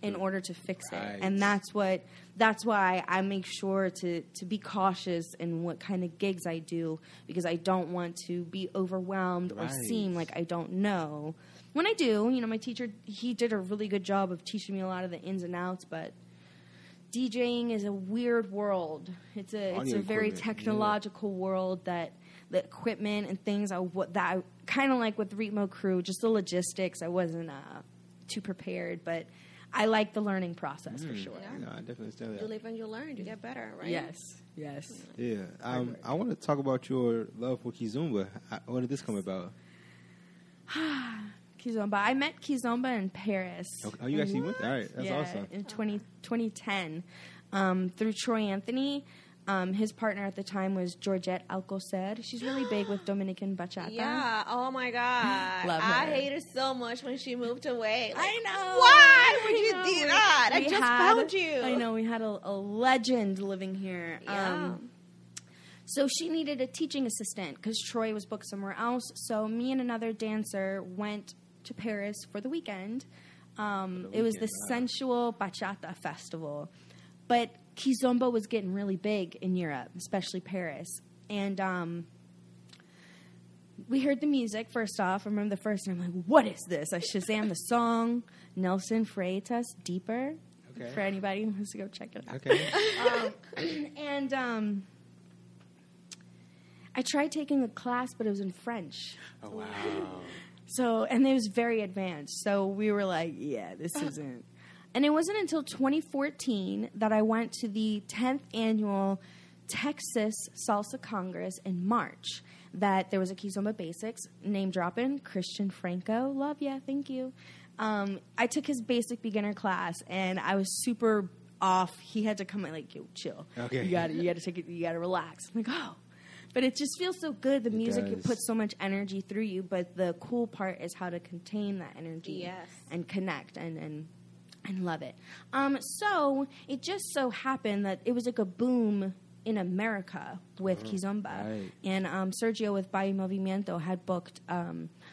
in order to fix it. Right. And that's why I make sure to be cautious in what kind of gigs I do, because I don't want to be overwhelmed or seem like I don't know. When I do, my teacher, he did a really good job of teaching me a lot of the ins and outs, but DJing is a weird world. It's a very technological world that the equipment and things that kind of like with Ritmeaux Krewe, just the logistics, I wasn't too prepared, but I like the learning process for sure. Yeah, I definitely understand that. You live and you learn. You get better, right? Yes. Yeah. I want to talk about your love for Kizomba. When did this come about? Kizomba. I met Kizomba in Paris. Oh, you actually went there? All right. That's awesome. In 2010 through Troy Anthony. His partner at the time was Georgette Alcocer. She's really big with Dominican bachata. Yeah. Oh, my God. Love her. I hated so much when she moved away. Like, I know. Why would you do that? I just found you. I know. We had a legend living here. Yeah. So she needed a teaching assistant because Troy was booked somewhere else. So me and another dancer went to Paris for the weekend. It was the Sensual Bachata Festival. But Kizomba was getting really big in Europe, especially Paris. And we heard the music first off. I remember the first time, I'm like, what is this? I Shazam the song, Nelson Freitas, Deeper, for anybody who wants to go check it out. Okay. And I tried taking a class, but it was in French. Oh, wow. So, and it was very advanced. So we were like, yeah, this isn't. And it wasn't until 2014 that I went to the 10th annual Texas Salsa Congress in March that there was a Kizomba Basics, name dropping, Christian Franco. Love ya, thank you. I took his basic beginner class, and I was super off. He had to come in like, yo, chill. Okay. You gotta take it, you gotta relax. I'm like, oh. But it just feels so good. The music, it puts so much energy through you, but the cool part is how to contain that energy and connect and love it. So it just so happened that it was like a boom in America with Kizomba. Right. And Sergio with Baile Movimiento had booked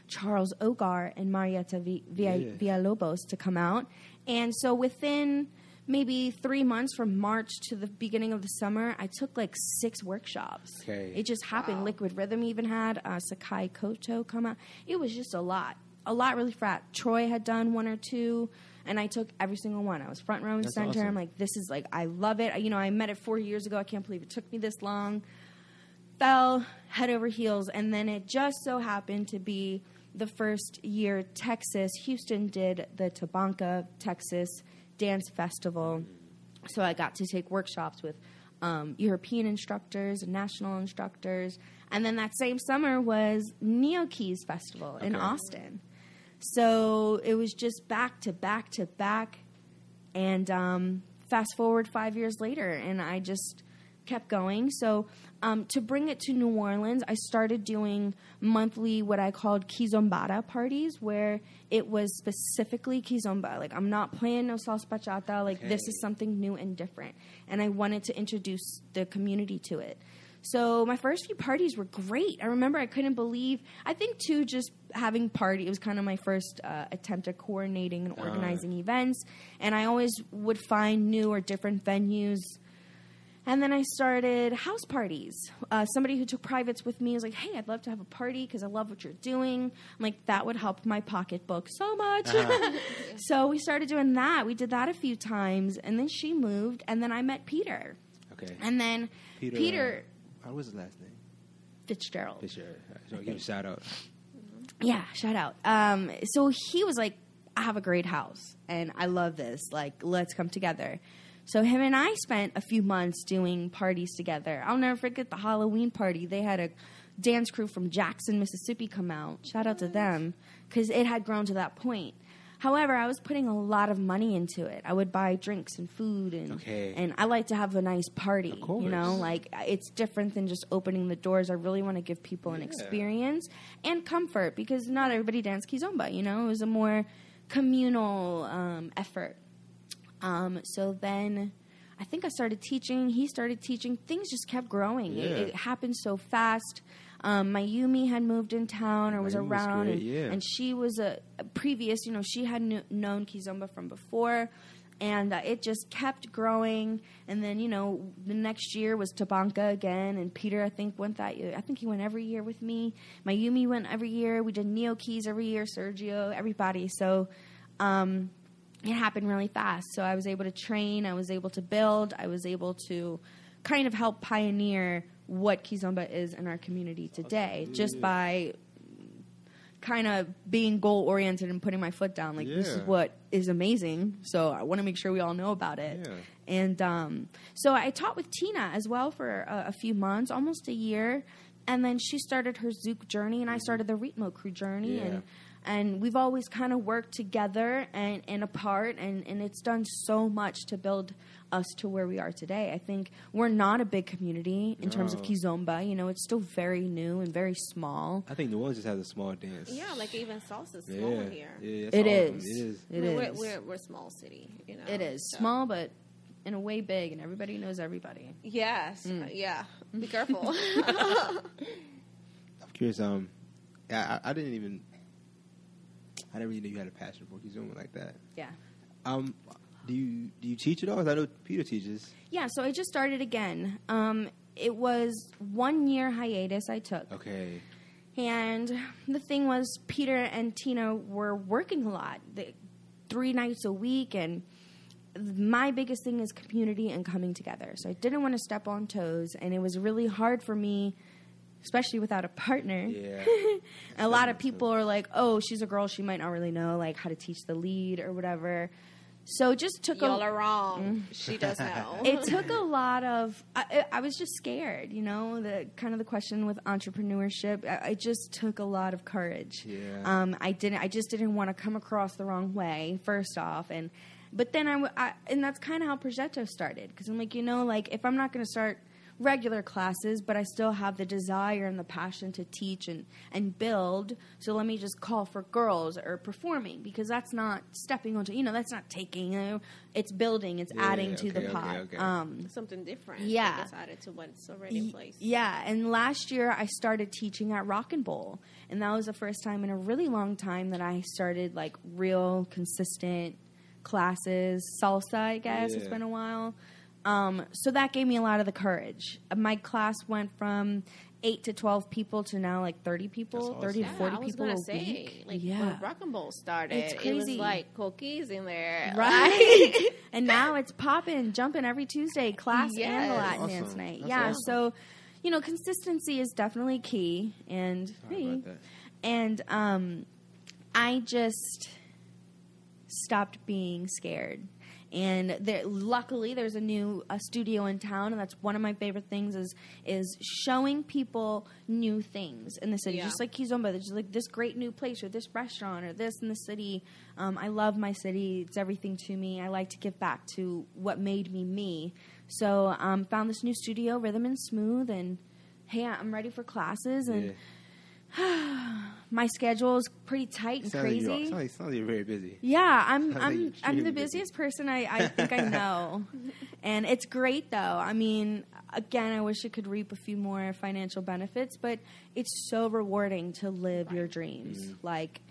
Charles Ogar and Marietta Villalobos to come out. And so within maybe 3 months from March to the beginning of the summer, I took like 6 workshops. Okay. It just happened. Wow. Liquid Rhythm even had Sakai Koto come out. It was just a lot really fat. Troy had done 1 or 2, and I took every single one. I was front row and center. Awesome. I'm like, this is like, I love it. You know, I met it 4 years ago. I can't believe it took me this long. Fell head over heels, and then it just so happened to be the first year Houston did the Tabanca, Texas Dance Festival. So I got to take workshops with European instructors and national instructors. And then that same summer was Neo Keys Festival in Austin. So it was just back to back to back. And fast forward 5 years later, and I just kept going. So to bring it to New Orleans, I started doing monthly what I called Kizombada parties, where it was specifically Kizomba. Like, I'm not playing no salsa bachata. Like, this is something new and different. And I wanted to introduce the community to it. So my first few parties were great. I remember I couldn't believe, I think, too, just having party. It was kind of my first attempt at coordinating and organizing events. And I always would find new or different venues. And then I started house parties. Somebody who took privates with me was like, hey, I'd love to have a party because I love what you're doing. I'm like, that would help my pocketbook so much. So we started doing that. We did that a few times. And then she moved. And then I met Peter. Okay. And then Peter what was his last name? Fitzgerald. So give a shout out. Yeah, shout out. So he was like, I have a great house. And I love this. Like, let's come together. So him and I spent a few months doing parties together. I'll never forget the Halloween party. They had a dance crew from Jackson, Mississippi come out. Shout out to them, because it had grown to that point. However, I was putting a lot of money into it. I would buy drinks and food, and I like to have a nice party. Of course. You know, like, it's different than just opening the doors. I really want to give people an experience and comfort, because not everybody danced Kizomba. You know, it was a more communal effort. So then I think I started teaching. He started teaching. Things just kept growing. Yeah. It happened so fast. Mayumi had moved in town or was around, and she was a previous, you know, she had known Kizomba from before, and it just kept growing. And then, you know, the next year was Tabanca again, and Peter, I think, went that year. I think he went every year with me. Mayumi went every year. We did Neo Keys every year, Sergio, everybody. So it happened really fast. So I was able to train, I was able to build, I was able to kind of help pioneer what Kizomba is in our community today, just by kind of being goal-oriented and putting my foot down. Like, this is what is amazing, so I want to make sure we all know about it. And so I taught with Tina as well for a few months, almost a year, and then she started her Zouk journey, and I started the Ritmeaux Krewe journey, and we've always kind of worked together and apart, and it's done so much to build us to where we are today. I think we're not a big community in terms of Kizomba. You know, it's still very new and very small. I think New Orleans just has a small dance. Yeah, like even salsa's small here. Yeah, it is. We're a small city, you know. It is small, but in a way big, and everybody knows everybody. Yes. Yeah. Be careful. I'm curious. I didn't even. I didn't really know you had a passion for Kizomba like that. Yeah. Do you teach at all? I know Peter teaches. Yeah, so I just started again. It was 1 year hiatus I took. Okay. And the thing was, Peter and Tina were working a lot, 3 nights a week, and my biggest thing is community and coming together. So I didn't want to step on toes, and it was really hard for me, especially without a partner. Yeah. A lot of people are like, oh, she's a girl, she might not really know like how to teach the lead or whatever. So it just took Y'all are wrong. She does know. It took a lot of. I was just scared, you know. The kind of the question with entrepreneurship. It just took a lot of courage. Yeah. I just didn't want to come across the wrong way. First off, but then and that's kind of how Progetto started. Because I'm like, you know, like if I'm not going to start regular classes, but I still have the desire and the passion to teach and build. So let me just call for girls or performing, because that's not stepping onto, you know, that's not taking, you know, it's building, it's adding to the pot. Okay. Something different. Yeah. It's added to what's already in place. Yeah, and last year I started teaching at Rock and Bowl, and that was the first time in a really long time that I started like real consistent classes. Salsa, I guess. Yeah. It's been a while. So that gave me a lot of the courage. My class went from 8 to 12 people to now like 30 people, Awesome. 30 to 40 I was people gonna a say, week. like Yeah. when Rock and Bowl started, It's it was crazy. like cookies in there. Right. And now it's popping, jumping every Tuesday, class and the Yes. Latin Awesome. dance night. That's Yeah, awesome. so, you know, consistency is definitely key. And Sorry about that. And I just stopped being scared. And luckily, there's a studio in town, and that's one of my favorite things is showing people new things in the city. Yeah. Just like Kizomba, there's just like this great new place or this restaurant or this in the city. I love my city; it's everything to me. I like to give back to what made me me. So found this new studio, Rhythm and Smooth, and hey, I'm ready for classes and. Yeah. My schedule is pretty tight and crazy. Sounds like you're very busy. Yeah, Sounds like I'm you're the extremely busiest person I think I know. And it's great though. I mean, again, I wish I could reap a few more financial benefits, but it's so rewarding to live your dreams. Mm-hmm. Like,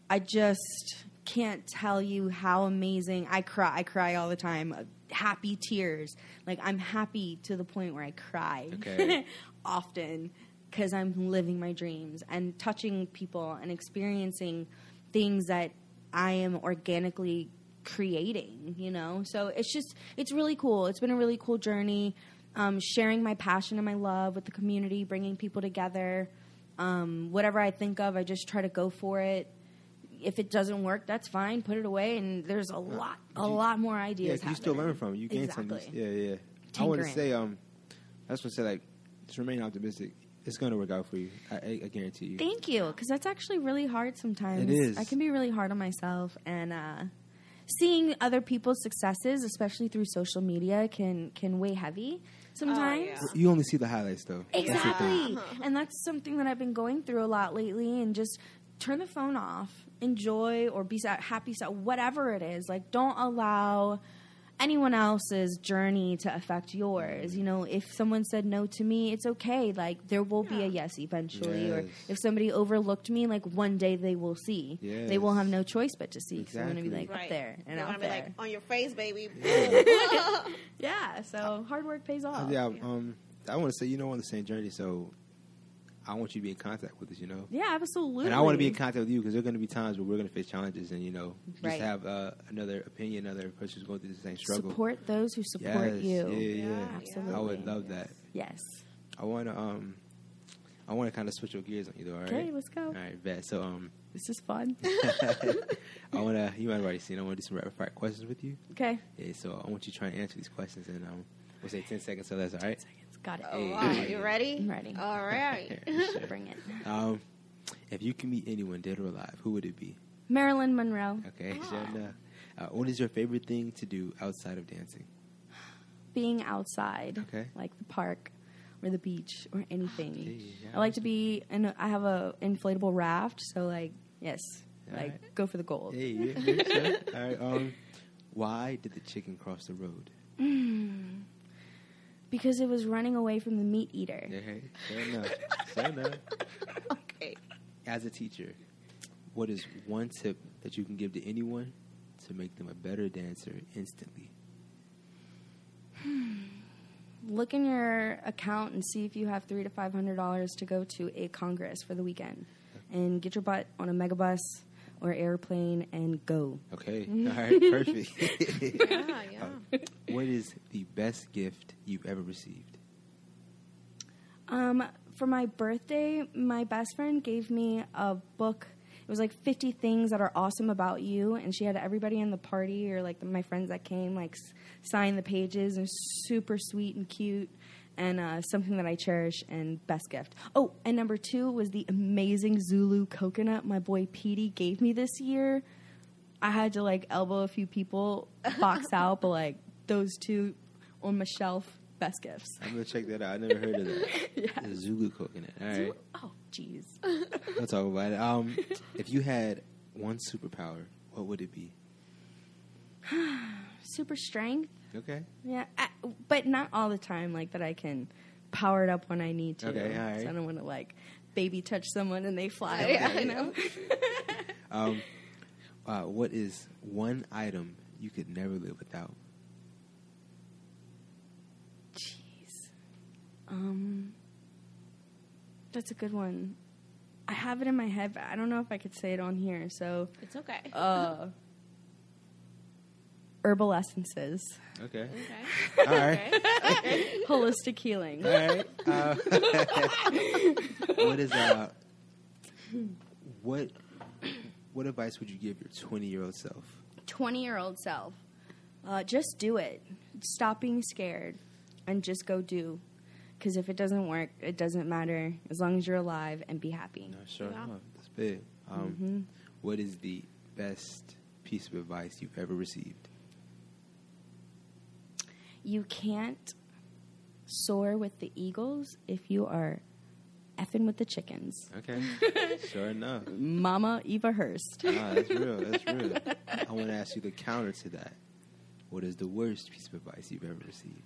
I just can't tell you how amazing. I cry all the time. Happy tears. Like, I'm happy to the point where I cry Okay. often. Because I'm living my dreams and touching people and experiencing things that I am organically creating, you know? So it's really cool. It's been a really cool journey, sharing my passion and my love with the community, bringing people together. Whatever I think of, I just try to go for it. If it doesn't work, that's fine. Put it away. And there's a lot more ideas Yeah, you still happening. learn from it. You gain Exactly. something. Yeah. I want to say, that's what I said, like, just remain optimistic. It's going to work out for you. I guarantee you. Thank you, because that's actually really hard sometimes. It is. I can be really hard on myself, and seeing other people's successes, especially through social media, can weigh heavy sometimes. yeah. You only see the highlights, though. Exactly, and that's something that I've been going through a lot lately. And just turn the phone off, enjoy, or be sad, happy, sad, whatever it is. Like, don't allow anyone else's journey to affect yours. You know, if someone said no to me, it's okay. Like, there will be a yes eventually. Or Yes. if somebody overlooked me, like, one day they will see. Yes. They will have no choice but to see. 'Cause I'm going to be Exactly. like Right. up there and They're out gonna be there. like on your face, baby. Yeah, so hard work pays off. Yeah, I want to say, on the same journey, so I want you to be in contact with us, Yeah, absolutely. And I want to be in contact with you because there are going to be times where we're going to face challenges and, just Right. have another opinion, another person who's going through the same struggle. Support those who support Yes, you. Yeah. Absolutely. I would love that. Yes. I want to kind of switch your gears on you, though, all right? Okay, let's go. All right, bet. So, This is fun. you might have already seen, I want to do some rapid fire questions with you. Okay. Yeah, so I want you to try and answer these questions in, we'll say 10 seconds or less, all right? Got it. Oh, wow. You ready? I'm ready. All right. Sure. Bring it. If you can meet anyone, dead or alive, who would it be? Marilyn Monroe. Okay, sure enough. What is your favorite thing to do outside of dancing? Being outside. Okay. Like the park or the beach or anything. Yeah, I like to be, and I have a inflatable raft, so like, yes, All like right. go for the gold. Hey, yeah, sure. All right. Why did the chicken cross the road? Because it was running away from the meat eater. Yeah, sure enough. Okay. As a teacher, What is one tip that you can give to anyone to make them a better dancer instantly? Look in your account and see if you have $300 to $500 to go to a congress for the weekend, and get your butt on a megabus or airplane and go. Okay, all right, perfect. Yeah. What is the best gift you've ever received? For my birthday, my best friend gave me a book. It was like 50 things that are awesome about you, and she had everybody in the party, or like my friends that came, like sign the pages, and super sweet and cute, and something that I cherish, and best gift. Oh, and number 2 was the amazing Zulu coconut my boy Petey gave me this year. I had to like elbow a few people, box out, but like those 2 on my shelf, best gifts. I'm gonna check that out. I never heard of that. Yeah. The Zulu coconut. All right. Oh, jeez. We'll talk about it. If you had one superpower, what would it be? Super strength. Okay. Yeah, but not all the time, like that I can power it up when I need to. Okay, all right. So I don't want to like baby touch someone and they fly Okay. away, you know? What is one item you could never live without? Jeez. That's a good one. I have it in my head, but I don't know if I could say it on here. So, It's okay. herbal essences, Okay. Okay. All right. Okay. holistic healing. All right. What is what advice would you give your 20-year-old self? 20-year-old self, just do it. Stop being scared and just go do. Because if it doesn't work, it doesn't matter, as long as you're alive, and be happy. No, sure Yeah. enough. That's big. What is the best piece of advice you've ever received? You can't soar with the eagles if you are effing with the chickens. Okay. Sure enough. Mama Eva Hurst. That's real. That's real. I want to ask you the counter to that. What is the worst piece of advice you've ever received?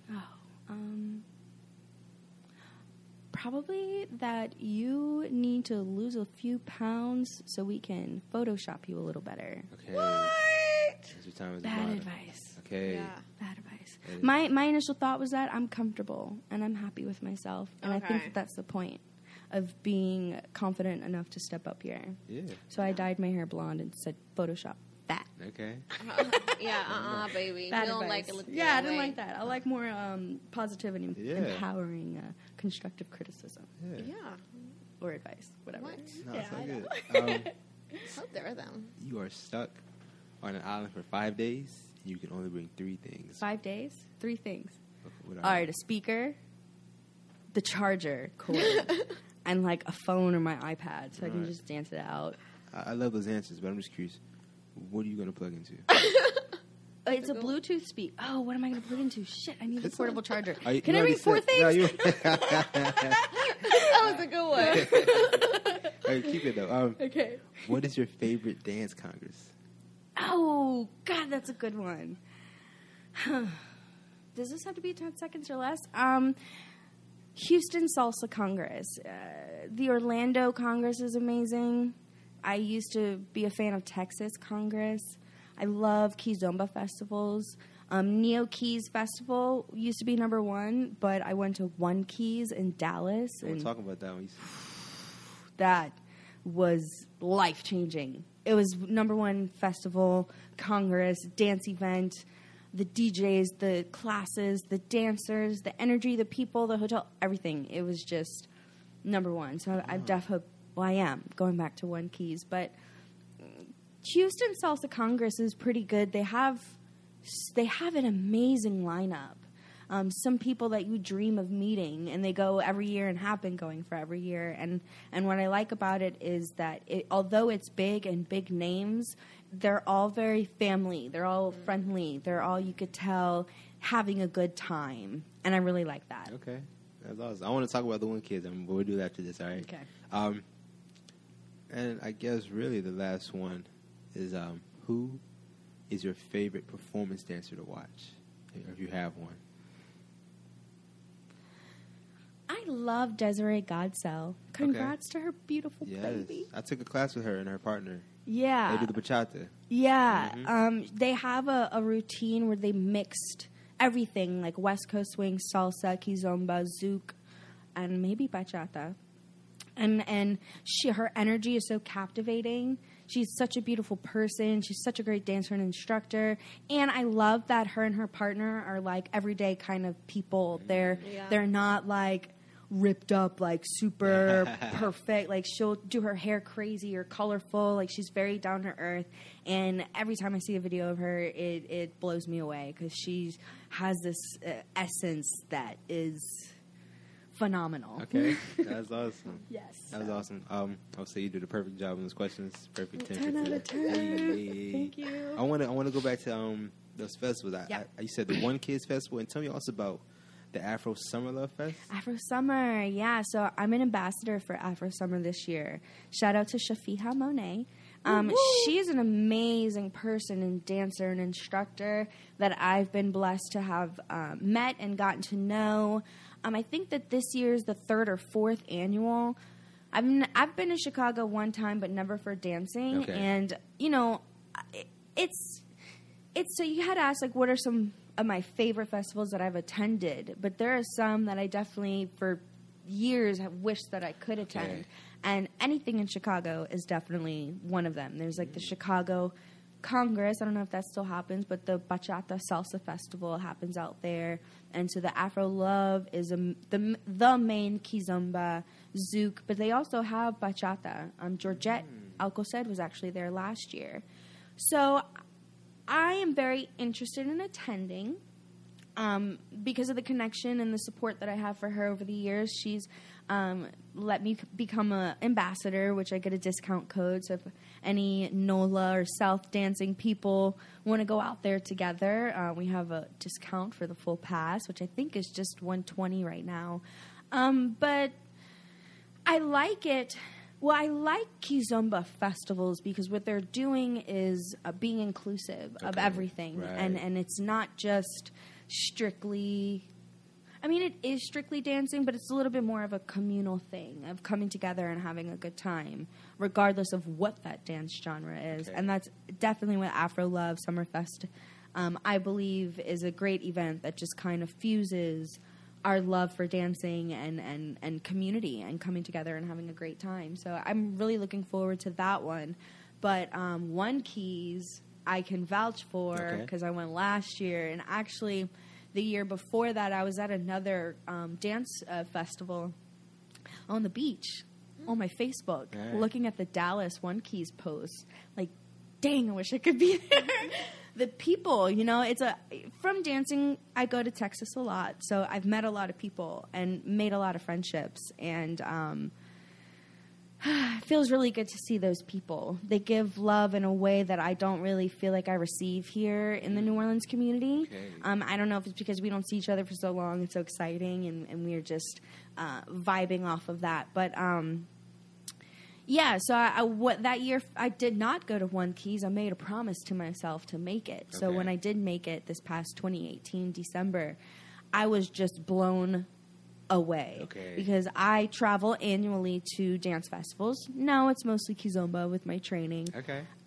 Probably that you need to lose a few pounds so we can Photoshop you a little better. Okay. That's what time is Bad about. advice. Okay. Yeah. Bad advice. That is- My initial thought was that I'm comfortable and I'm happy with myself. And I think Okay. that's the point of being confident enough to step up here. Yeah. So I dyed my hair blonde and said Photoshop fat. Okay. Yeah, baby. Bad we don't advice. like it. Look Yeah, I that didn't way. like that. I like more positivity, Yeah. empowering, constructive criticism Yeah. Yeah. or advice, whatever. What? No, Yeah, it's all I know. good. How dare them? You are stuck on an island for 5 days. And you can only bring 3 things. 5 days, 3 things. What are All they? right, a speaker, the charger cord, and like a phone or my iPad, so I can Right. just dance it out. I love those answers, but I'm just curious. What are you going to plug into? Oh, it's a Bluetooth speak. Oh, what am I going to plug into? Shit, I need a portable charger. Are you- Can you I already bring 4 said- things? No, you, That was a good one. all right, keep it though. Okay. What is your favorite dance congress? Oh, God, that's a good one. Does this have to be 10 seconds or less? Houston Salsa Congress. The Orlando Congress is amazing. I used to be a fan of Texas Congress. I love Kizomba festivals. Neo Keys Festival used to be number 1, but I went to One Keys in Dallas. We'll And talk about that one. that was life-changing. It was number 1 festival, congress, dance event, the DJs, the classes, the dancers, the energy, the people, the hotel, everything. It was just number 1. So I am going back to One Keys. But Houston Salsa Congress is pretty good. They have an amazing lineup. Some people that you dream of meeting, and they go every year and have been going for every year. And what I like about it is that although it's big and big names, they're all very family. They're all friendly. They're all, you could tell, having a good time. And I really like that. Okay. That's awesome. I want to talk about the One Kids, but we'll do that after this, all right? Okay. And I guess really the last one is who is your favorite performance dancer to watch, if you have one? I love Desiree Godsell. Congrats to her beautiful Yes. baby. I took a class with her and her partner. Yeah. They do the bachata. Yeah. Mm-hmm. They have a routine where they mixed everything, like West Coast swing, salsa, kizomba, zouk, and maybe bachata. And her energy is so captivating. She's such a beautiful person. She's such a great dancer and instructor. And I love that her and her partner are like everyday kind of people. They're not like ripped up, like super perfect. Like she'll do her hair crazy or colorful. Like she's very down to earth. And every time I see a video of her, it blows me away because she has this essence that is phenomenal. Okay, that's awesome. Yes, that was awesome. I'll say you did a perfect job on those questions. Perfect 10 out of 10. Hey. Thank you. I want to go back to those festivals. You said the One Kids Festival, and tell me also about the Afro Summer Love Fest. Afro Summer, yeah. So I'm an ambassador for Afro Summer this year. Shout out to Shafiha Monet. She is an amazing person and dancer and instructor that I've been blessed to have met and gotten to know. I think that this year is the 3rd or 4th annual. I've been to Chicago one time, but never for dancing. Okay. And it's so you had to ask like what are some of my favorite festivals that I've attended, but there are some that I definitely for years have wished that I could attend. Okay. And anything in Chicago is definitely one of them. There's like the Chicago Congress. I don't know if that still happens, but the Bachata Salsa Festival happens out there. And so the Afro Love is the main Kizomba, Zouk, but they also have Bachata. Georgette Alcocer was actually there last year. So I am very interested in attending because of the connection and the support that I have for her over the years. She's let me become an ambassador, which I get a discount code. So if any NOLA or South dancing people want to go out there together, we have a discount for the full pass, which I think is just $120 right now. But I like it. Well, I like Kizomba festivals because what they're doing is being inclusive of everything. Right. And it's not just strictly... I mean, it is strictly dancing, but it's a little bit more of a communal thing of coming together and having a good time, regardless of what that dance genre is. Okay. And that's definitely what Afro Love Summerfest, I believe, is a great event that just kind of fuses our love for dancing and community and coming together and having a great time. So I'm really looking forward to that one. But One Keys I can vouch for because I went last year, and actually... The year before that, I was at another dance festival on the beach on my Facebook, looking at the Dallas One Keys posts. Like, dang, I wish I could be there. The people, from dancing, I go to Texas a lot. So I've met a lot of people and made a lot of friendships. And it feels really good to see those people. They give love in a way that I don't really feel like I receive here in the New Orleans community. Okay. I don't know if it's because we don't see each other for so long. It's so exciting, and we're just vibing off of that. But, so that year I did not go to One Keys. I made a promise to myself to make it. Okay. So when I did make it this past 2018 December, I was just blown away because I travel annually to dance festivals. Now it's mostly Kizomba with my training.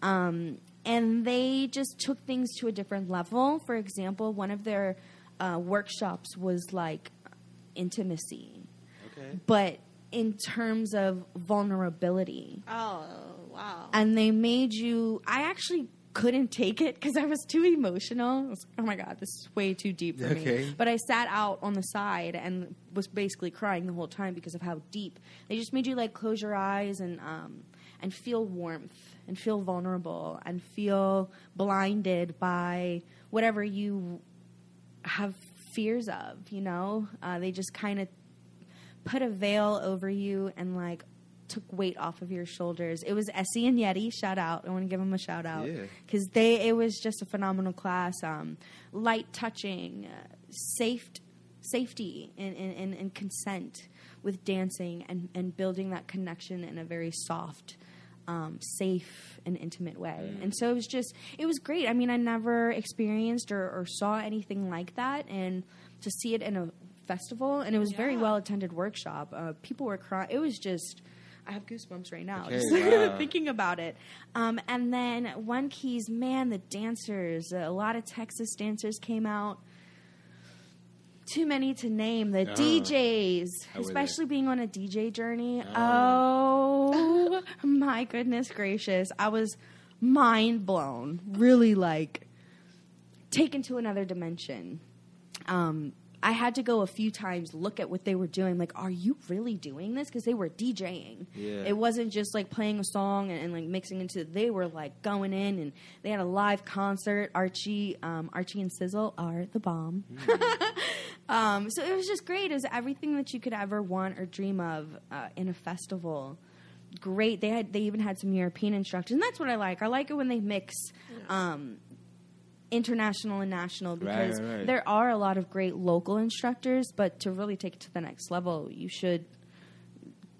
And they just took things to a different level. For example, one of their workshops was like intimacy, but in terms of vulnerability. Oh, wow. And they made you... I actually couldn't take it because I was too emotional. I was like, oh my God, this is way too deep for me. But I sat out on the side and was basically crying the whole time because of how deep. They just made you like close your eyes and feel warmth and feel vulnerable and feel blinded by whatever you have fears of, They just kind of put a veil over you and like took weight off of your shoulders. It was Essie and Yeti. Shout out. I want to give them a shout out because it was just a phenomenal class. Light touching, safety and consent with dancing and building that connection in a very soft, safe and intimate way. And so it was great. I mean, I never experienced or saw anything like that, and to see it in a festival, and it was very well attended workshop. People were crying. It was just... I have goosebumps right now Okay, just thinking about it. And then One Keys, man, the dancers, a lot of Texas dancers came out. Too many to name. The DJs, especially being on a DJ journey. Oh, my goodness gracious. I was mind blown. Really, like, taken to another dimension. I had to go a few times, look at what they were doing. Like, are you really doing this? Because they were DJing. Yeah. It wasn't just like playing a song and like mixing into. They were like going in, and they had a live concert. Archie and Sizzle are the bomb. So it was just great. It was everything that you could ever want or dream of in a festival. Great. They even had some European instructors, and that's what I like. I like it when they mix. International and national, because there are a lot of great local instructors, but to really take it to the next level, you should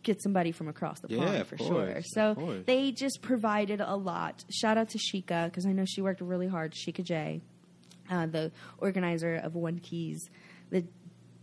get somebody from across the pond for sure. So they just provided a lot. Shout out to Sheikah, because I know she worked really hard. Sheikah J, the organizer of One Keys. The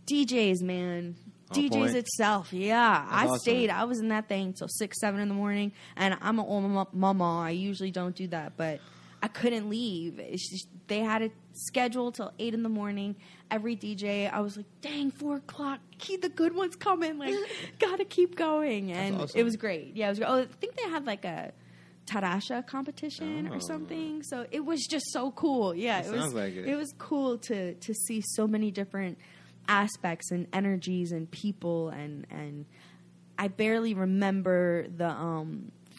DJs, man. DJs itself, I stayed. I was in that thing till 6, 7 in the morning, and I'm an old mama. I usually don't do that, but I couldn't leave. It's just, they had it scheduled till 8 in the morning. Every DJ, I was like, dang, 4 o'clock. Keep the good ones coming. Like, gotta keep going. And it was great. Yeah, it was. I think they had like a Tarasha competition or something. So it was just so cool. Yeah, it was. Like it was cool to see so many different aspects and energies and people, and I barely remember the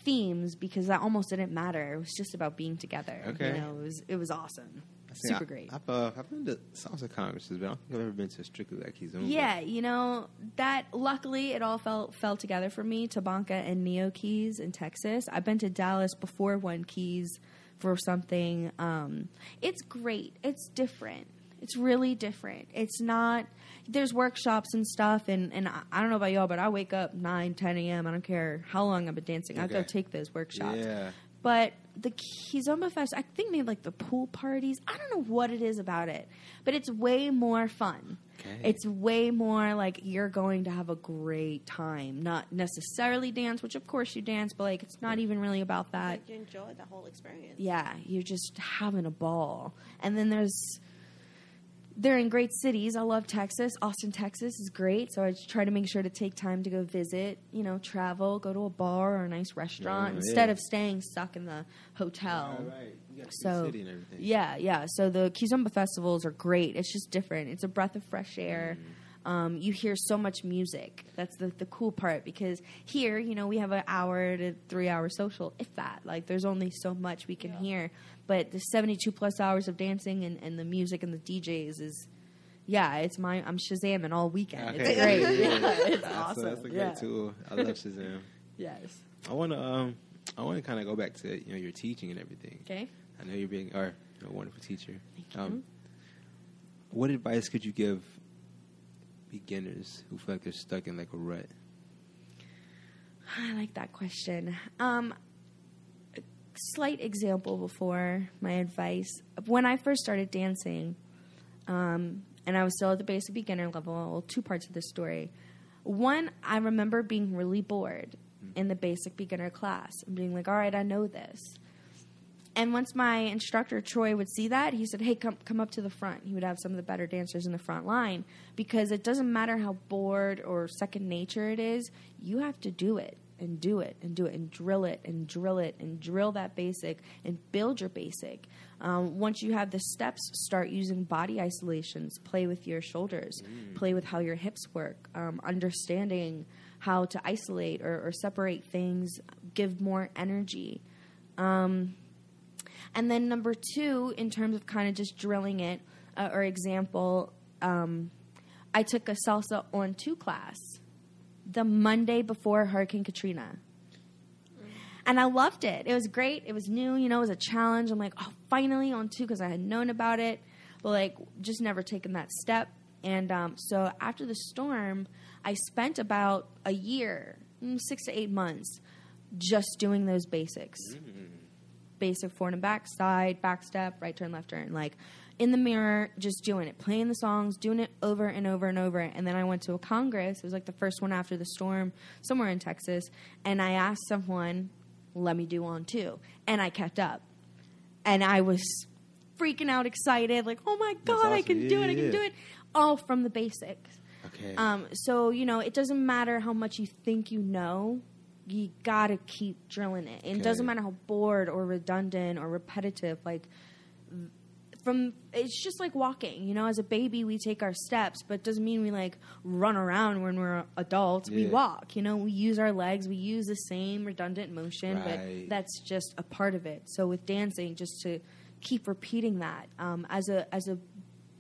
themes because that almost didn't matter. It was just about being together. Okay. You know, it was awesome. Super great. I've been to salsa congresses, but I don't think I've ever been to strictly like Kizomba. Yeah, you know, that luckily it all fell together for me. Tabanca and Neo Keys in Texas. I've been to Dallas before One Keys for something. It's great. It's different. It's really different. It's not. There's workshops and stuff, and I don't know about y'all, but I wake up 9, 10 a.m. I don't care how long I've been dancing. I go take those workshops. Yeah. But the Kizomba Fest, I think they have like the pool parties. I don't know what it is about it, but it's way more fun. Okay. It's way more like you're going to have a great time. Not necessarily dance, which of course you dance, but like it's not even really about that. Like you enjoy the whole experience. Yeah, you're just having a ball. And then they're in great cities. I love Texas. Austin, Texas is great. So I just try to make sure to take time to go visit, you know, travel, go to a bar or a nice restaurant instead of staying stuck in the hotel. Right. You got the city and everything. Yeah. So the Kizomba festivals are great. It's just different. It's a breath of fresh air. You hear so much music. That's the cool part, because here, you know, we have an hour to 3 hour social, if that. Like, there's only so much we can hear. But the 72 plus hours of dancing and the music and the DJs is, I'm Shazamming all weekend. Okay. It's great. It's awesome. That's a great tool. I love Shazam. Yes. I want to kind of go back to, you know, your teaching and everything. Okay. I know you're being a wonderful teacher. Thank you. What advice could you give beginners who feel like they're stuck in like a rut? I like that question. Slight example before my advice. When I first started dancing, and I was still at the basic beginner level, 2 parts of this story. One, I remember being really bored in the basic beginner class and being like, all right, I know this. And once my instructor, Troy, would see that, he said, hey, come up to the front. He would have some of the better dancers in the front line, because it doesn't matter how bored or second nature it is. You have to do it and do it and do it and drill it and drill it and drill that basic and build your basic. Once you have the steps, start using body isolations. Play with your shoulders. Play with how your hips work. Understanding how to isolate or separate things. Give more energy. And then number 2, in terms of kind of just drilling it, or example, I took a salsa on 2 class the Monday before Hurricane Katrina. And I loved it. It was great. It was new, you know, it was a challenge. I'm like, oh, finally on 2, because I had known about it, but like just never taken that step. And so after the storm, I spent about a year, 6 to 8 months, just doing those basics. basic forward and back, side, back step, right turn, left turn. Like, in the mirror, just doing it, playing the songs, doing it over and over and over. And then I went to a congress. It was like the first one after the storm, somewhere in Texas. And I asked someone, let me do one too. And I kept up. And I was freaking out excited, like, oh my God, awesome. I can do it, I can do it. All from the basics. Okay. So, you know, it doesn't matter how much you think you know. You got to keep drilling it. And it doesn't matter how bored or redundant or repetitive. Like, it's just like walking. You know, as a baby, we take our steps, but it doesn't mean we, like, run around when we're adults. We walk. You know, we use our legs. We use the same redundant motion, but that's just a part of it. So with dancing, just to keep repeating that. As a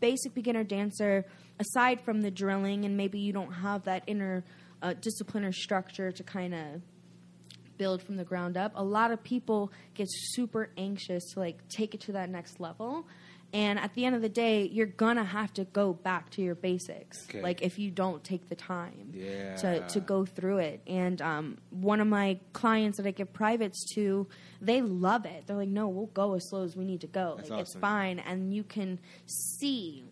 basic beginner dancer, aside from the drilling, and maybe you don't have that inner discipline or structure to kind of build from the ground up, a lot of people get super anxious to, like, take it to that next level. And at the end of the day, you're gonna have to go back to your basics. Like, if you don't take the time to go through it. And one of my clients that I give privates to, they love it. They're like, no, we'll go as slow as we need to go. Like, awesome. It's fine. And you can see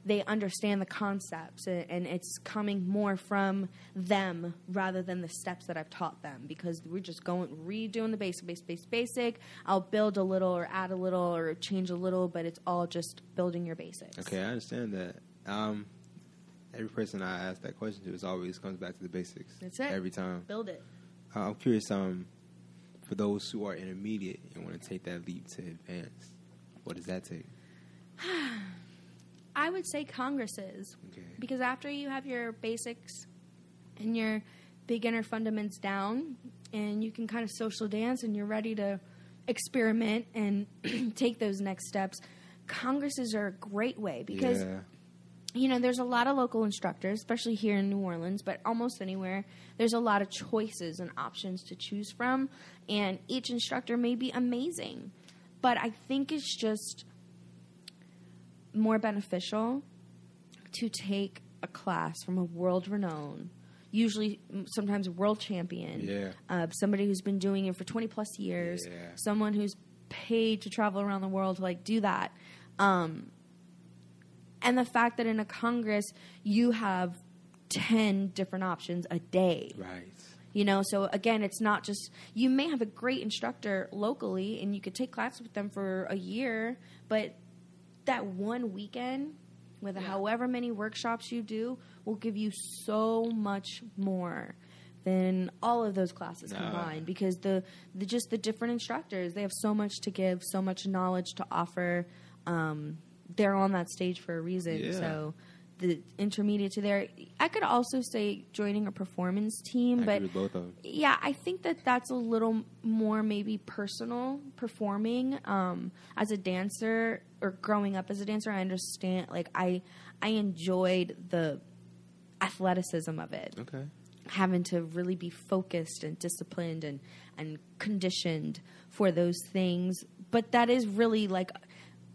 they understand the concepts, and it's coming more from them rather than the steps that I've taught them, because we're just redoing the basic. I'll build a little or add a little or change a little, but it's all just building your basics. Okay, I understand that. Every person I ask that question to is always comes back to the basics. That's it. Every time. Build it. I'm curious, for those who are intermediate and want to take that leap to advance, what does that take? I would say congresses, because after you have your basics and your beginner fundamentals down, and you can kind of social dance, and you're ready to experiment and take those next steps, congresses are a great way, because you know, there's a lot of local instructors, especially here in New Orleans, but almost anywhere. There's a lot of choices and options to choose from, and each instructor may be amazing, but I think it's just more beneficial to take a class from a world-renowned, usually sometimes a world champion, somebody who's been doing it for 20 plus years, someone who's paid to travel around the world to, like, do that. And the fact that in a congress you have 10 different options a day. Right. You know, so again, it's not just, you may have a great instructor locally and you could take classes with them for a year, but that one weekend with however many workshops you do will give you so much more than all of those classes combined, because the different instructors, they have so much to give, so much knowledge to offer. They're on that stage for a reason. So the intermediate to there, I could also say joining a performance team, but both of them. Yeah, I think that's a little more maybe personal performing. As a dancer, or growing up as a dancer, I understand, like, I enjoyed the athleticism of it. Okay. Having to really be focused and disciplined and conditioned for those things. But that is really like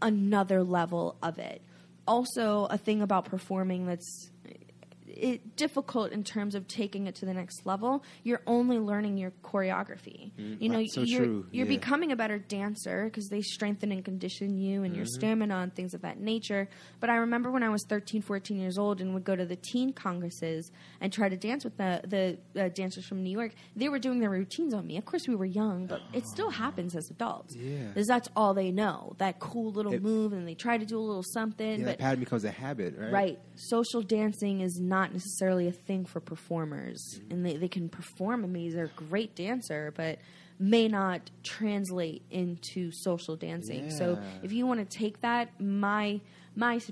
another level of it. Also, a thing about performing that's difficult in terms of taking it to the next level, you're only learning your choreography. You know, you're becoming a better dancer because they strengthen and condition you and your stamina and things of that nature. But I remember when I was 13, 14 years old and would go to the teen congresses and try to dance with the dancers from New York, they were doing their routines on me. Of course, we were young, but it still happens as adults. Because that's all they know, that cool little move, and they try to do a little something. Yeah, but that pattern becomes a habit, right? Right. Social dancing is not necessarily a thing for performers, and they can perform amazing, they're a great dancer, but may not translate into social dancing. So if you want to take that, my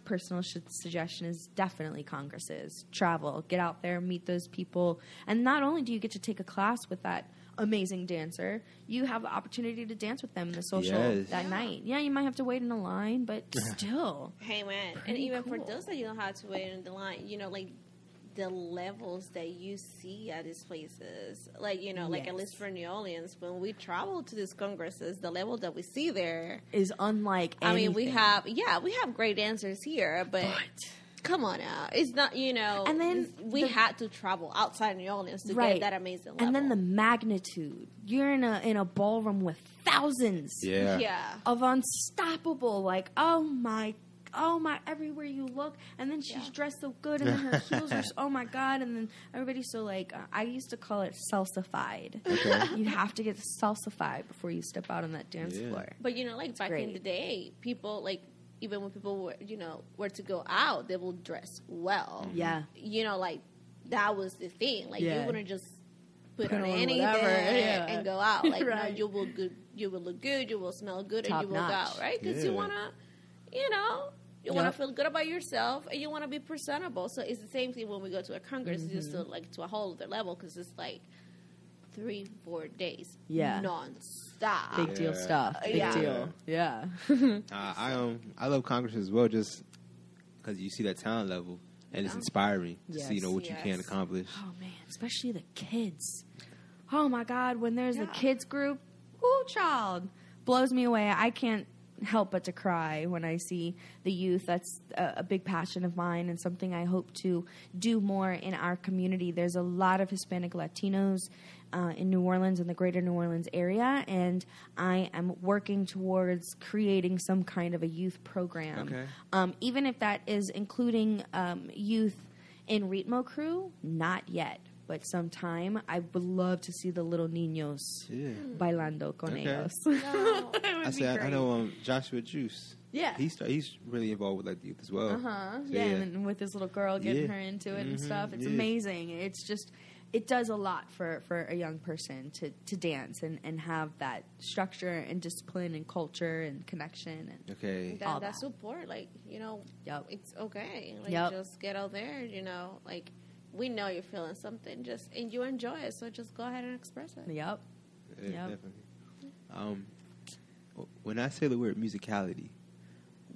personal suggestion is definitely congresses. Travel, get out there, meet those people, and not only do you get to take a class with that amazing dancer, you have the opportunity to dance with them in the social that night. Yeah, you might have to wait in a line, but still. Hey, man. And even for those that you don't have to wait in the line, you know, like, the levels that you see at these places, like, you know, like at least for New Orleans, when we travel to these congresses, the level that we see there is unlike anything. I mean, we have great dancers here, but Come on now. It's not, And then we had to travel outside New Orleans to get that amazing level. And then the magnitude. You're in a ballroom with thousands of unstoppable, like, oh my, everywhere you look. And then she's dressed so good, and then her heels are, oh my God. And then everybody's so like, I used to call it salsified. Okay. You have to get salsified before you step out on that dance floor. But, like, back in the day, people, like, even when people were, were to go out, they will dress well. Yeah. Like, that was the thing. Like, you wouldn't just put on anything and go out. Like, right. you will look good, you will smell good, Top and you will go out, right? Because you want to, you want to feel good about yourself, and you want to be presentable. So it's the same thing when we go to a congress. It's just to a whole other level, because it's like 3-4 days non-stop. Big deal stuff. Big deal. Yeah. I love Congress as well, just because you see that talent level, and it's inspiring to see what you can accomplish. Oh man, especially the kids. Oh my God, when there's a kids group, child, blows me away. I can't help but to cry when I see the youth. That's a big passion of mine, and something I hope to do more in our community. There's a lot of Hispanic Latinos in New Orleans, in the greater New Orleans area, and I am working towards creating some kind of a youth program. Okay. Even if that is including youth in Ritmeaux Krewe, not yet. But sometime I would love to see the little niños bailando con ellos. No. I know Joshua Juice. Yeah, he's really involved with like the youth as well. So, and with his little girl getting her into it and stuff. It's amazing. It's just, it does a lot for a young person to dance and have that structure and discipline and culture and connection and that support. Like, it's okay. Like, just get out there. Like, we know you're feeling something, and you enjoy it, so just go ahead and express it. Yeah, definitely. When I say the word musicality,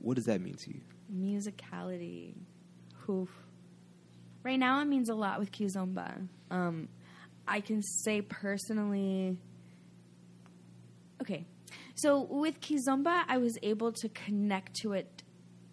what does that mean to you? Musicality. Oof. Right now it means a lot with Kizomba. I can say personally... Okay. So with Kizomba, I was able to connect to it,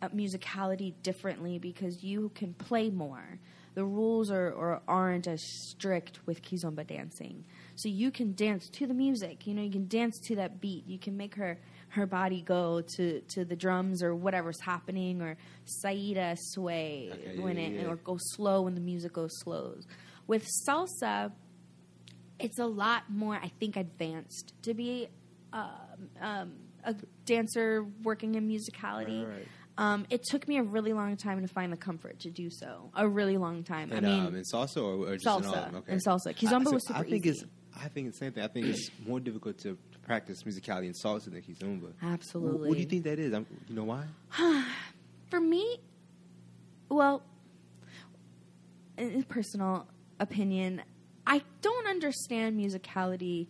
musicality, differently because you can play more. The rules aren't as strict with Kizomba dancing. So you can dance to the music. You can dance to that beat. You can make her body go to the drums or whatever's happening, or saída sway or go slow when the music goes slow. With salsa, it's a lot more, I think, advanced to be a dancer working in musicality. Right. It took me a really long time to find the comfort to do so. A really long time. And, in salsa or just salsa? In all? Okay. In salsa. Kizomba was super easy. I think it's the same thing. I think it's more difficult to practice musicality in salsa than Kizomba. Absolutely. What do you think that is? You know why? For me, well, in personal opinion, I don't understand musicality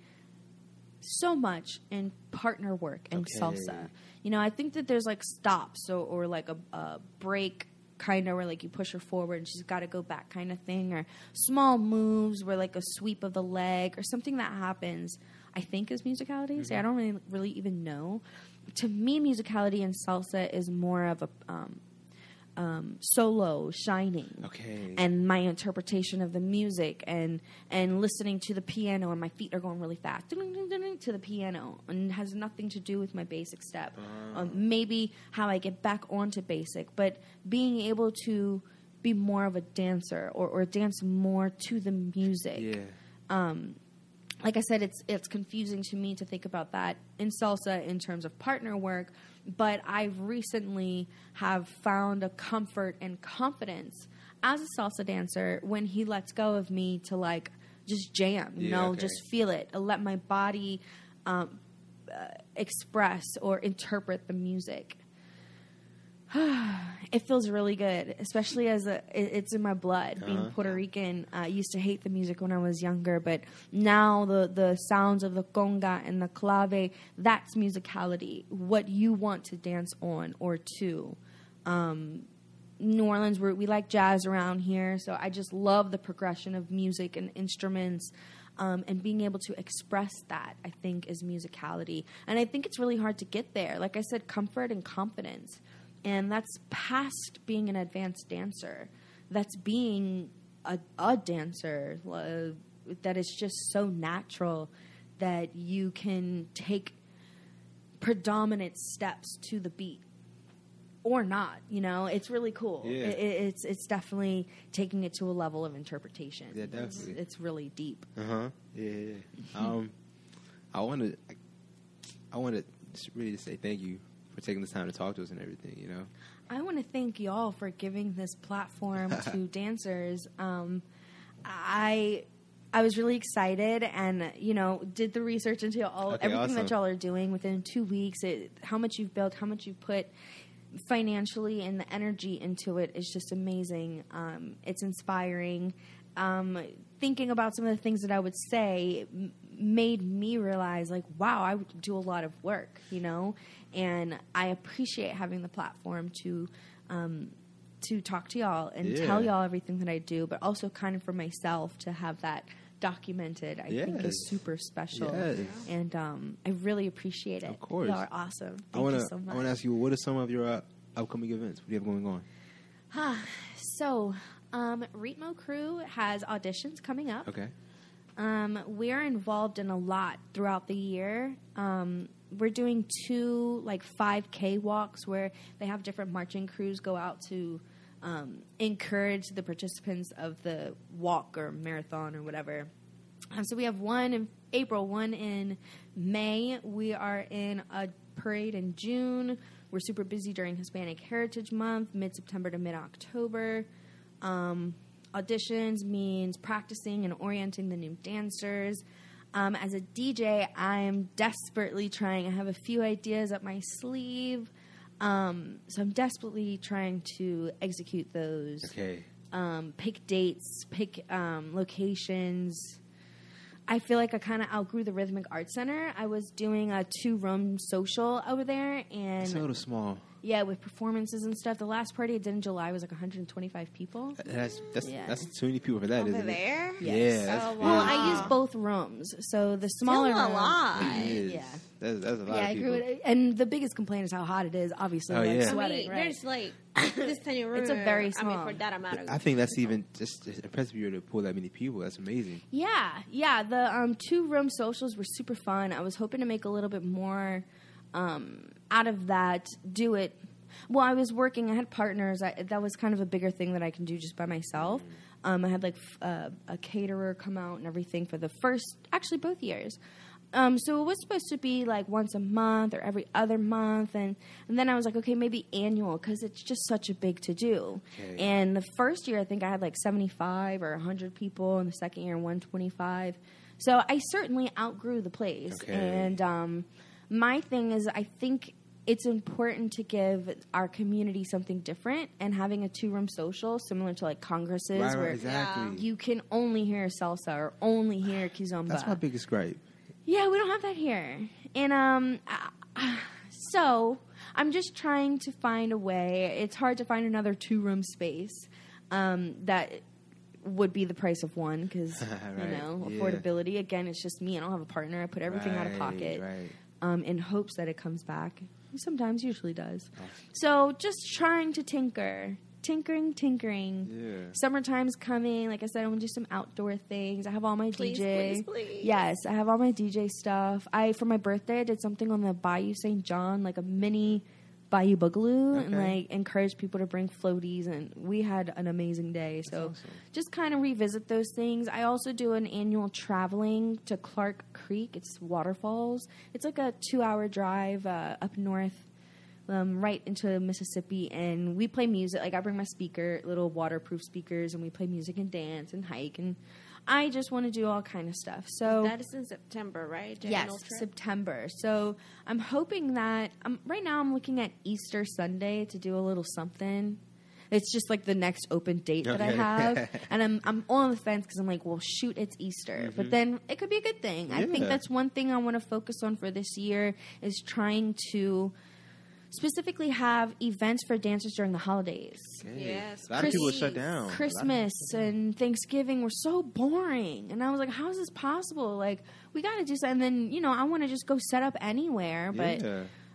so much in partner work and salsa. I think that there's like stops or like a break kind of where like you push her forward and she's got to go back kind of thing, or small moves where like a sweep of the leg or something that happens, I think is musicality. Mm-hmm. So I don't really even know. To me, musicality in salsa is more of a solo shining, and my interpretation of the music and listening to the piano, and my feet are going really fast to the piano, and has nothing to do with my basic step. Maybe how I get back onto basic, but being able to be more of a dancer or dance more to the music. Like I said, it's confusing to me to think about that in salsa in terms of partner work, but I recently have found a comfort and confidence as a salsa dancer when he lets go of me to like just jam, just feel it, let my body express or interpret the music. It feels really good, especially as it's in my blood. Being Puerto Rican, I used to hate the music when I was younger, but now the sounds of the conga and the clave, that's musicality. What you want to dance on or to. New Orleans, we like jazz around here, so I just love the progression of music and instruments. And being able to express that, I think, is musicality. And I think it's really hard to get there. Like I said, comfort and confidence. And that's past being an advanced dancer. That's being a dancer that is just so natural that you can take predominant steps to the beat or not. It's really cool. Yeah. It's definitely taking it to a level of interpretation. Yeah, definitely. It's really deep. Yeah. I want to really say thank you for taking the time to talk to us and everything. I want to thank y'all for giving this platform to dancers. I was really excited and, did the research into everything awesome. that y'all are doing within 2 weeks. How much you've built, how much you've put financially and the energy into it is just amazing. It's inspiring. Thinking about some of the things that I would say made me realize, like, wow, I do a lot of work, and I appreciate having the platform to talk to y'all and tell y'all everything that I do, but also kind of for myself to have that documented, I think is super special. Yes. And I really appreciate it. Of course. Y'all are awesome. Thank you so much. I want to ask you, what are some of your upcoming events? What do you have going on? So, Ritmeaux Krewe has auditions coming up. Okay. We are involved in a lot throughout the year. We're doing 2 5K walks where they have different marching crews go out to encourage the participants of the walk or marathon or whatever. So we have one in April, one in May. We are in a parade in June. We're super busy during Hispanic Heritage Month, mid-September to mid-October. Auditions means practicing and orienting the new dancers. As a DJ, I am desperately trying. I have a few ideas up my sleeve. So I'm desperately trying to execute those. Okay. Pick dates, pick locations. I feel like I kind of outgrew the Rhythmic Arts Center. I was doing a 2-room social over there. And it's a little small. Yeah, with performances and stuff. The last party I did in July was 125 people. That's too many people for that, over isn't there? it? Yes. Yeah. Oh, wow. Well, I use both rooms, so the smaller Still a room. lot. It is. Yeah. That's a lot Yeah, of I people. agree with it. And the biggest complaint is how hot it is, obviously. Oh, yeah. Sweating, right? There's this tiny room. It's a very small. for that amount of I think that's even just impressive you to pull that many people. That's amazing. Yeah. The 2-room socials were super fun. I was hoping to make a little bit more out of that, do it. Well, I was working. I had partners. That was kind of a bigger thing that I can do just by myself. I had a caterer come out and everything for the both years. So it was supposed to be once a month or every other month. And then I was like, okay, maybe annual because it's just such a big to-do. Okay. And the first year, I think I had 75 or 100 people. And the second year, 125. So I certainly outgrew the place. Okay. And my thing is I think it's important to give our community something different, and having a 2-room social similar to congresses where exactly. you can only hear salsa or only hear kizomba. That's my biggest gripe. Yeah, we don't have that here. And so I'm just trying to find a way. It's hard to find another 2-room space that would be the price of one because, right. Affordability. Again, it's just me. I don't have a partner. I put everything out of pocket in hopes that it comes back. Sometimes, usually does. So just trying to tinker. Tinkering. Yeah. Summertime's coming. Like I said, I want to do some outdoor things. I have all my DJ. Please. Yes, I have all my DJ stuff. For my birthday, I did something on the Bayou St. John, a mini Bayou Boogaloo, and encouraged people to bring floaties, and we had an amazing day. So just kind of revisit those things. I also do an annual traveling to Clark Creek. It's waterfalls. It's a 2-hour drive up north. Right into Mississippi, and we play music. I bring my little waterproof speakers, and we play music and dance and hike, and I just want to do all kind of stuff. So that is in September, right? Yes, September. So I'm hoping that right now I'm looking at Easter Sunday to do a little something. It's just the next open date that I have, and I'm on the fence because I'm well, shoot, it's Easter, but then it could be a good thing. Yeah. I think that's one thing I want to focus on for this year is trying to specifically have events for dancers during the holidays. Okay. Yes. A lot of people shut down. Christmas and Thanksgiving were so boring. And I was like, how is this possible? We got to do something. And then, I want to just go set up anywhere. But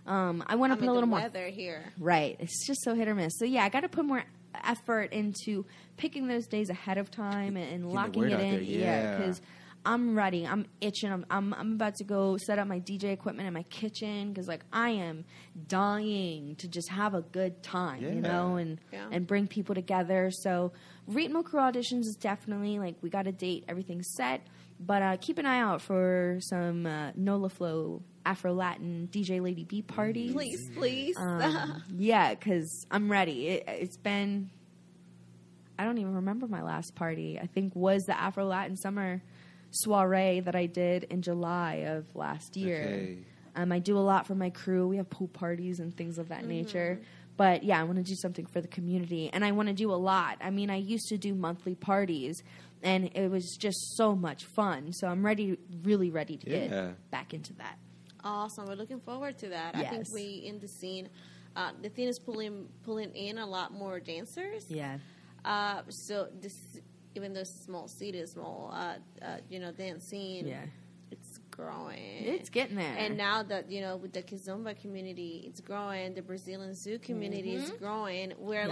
I want to put a little more weather here. Right. It's just so hit or miss. So yeah, I got to put more effort into picking those days ahead of time and locking it in. Yeah, because I'm ready. I'm itching. I'm about to go set up my DJ equipment in my kitchen because like I am dying to just have a good time, you know, and bring people together. So Ritmeaux Krewe auditions is definitely like we got a date, everything's set. But keep an eye out for some NOLA Fleaux Afro-Latin DJ Lady B parties. Please. Yeah, because I'm ready. It's been, I don't even remember my last party. I think was the Afro-Latin Summer soiree that I did in July of last year. Okay. I do a lot for my crew. We have pool parties and things of that nature. But yeah, I want to do something for the community. And I want to do a lot. I mean, I used to do monthly parties. And it was just so much fun. So I'm really ready to get back into that. Awesome. We're looking forward to that. Yes. I think we, in the scene is pulling in a lot more dancers. Yeah. So this, even though it's small city, small, dance scene, it's growing. It's getting there. And now that, with the Kizomba community, it's growing. The Brazilian zoo community is growing. We're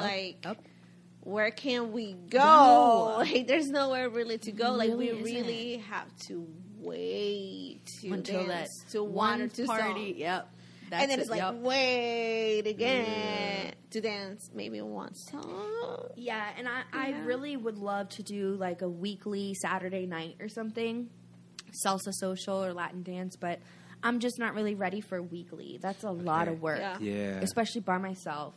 where can we go? Like, there's nowhere really to go. Like, we really have to wait to until dance that to one or two party. songs. Yep. And then it's like, wait again to dance maybe one song. Yeah, and I really would love to do like a weekly Saturday night or something, salsa social or Latin dance, but I'm just not really ready for weekly. That's a lot of work. Yeah. Especially by myself.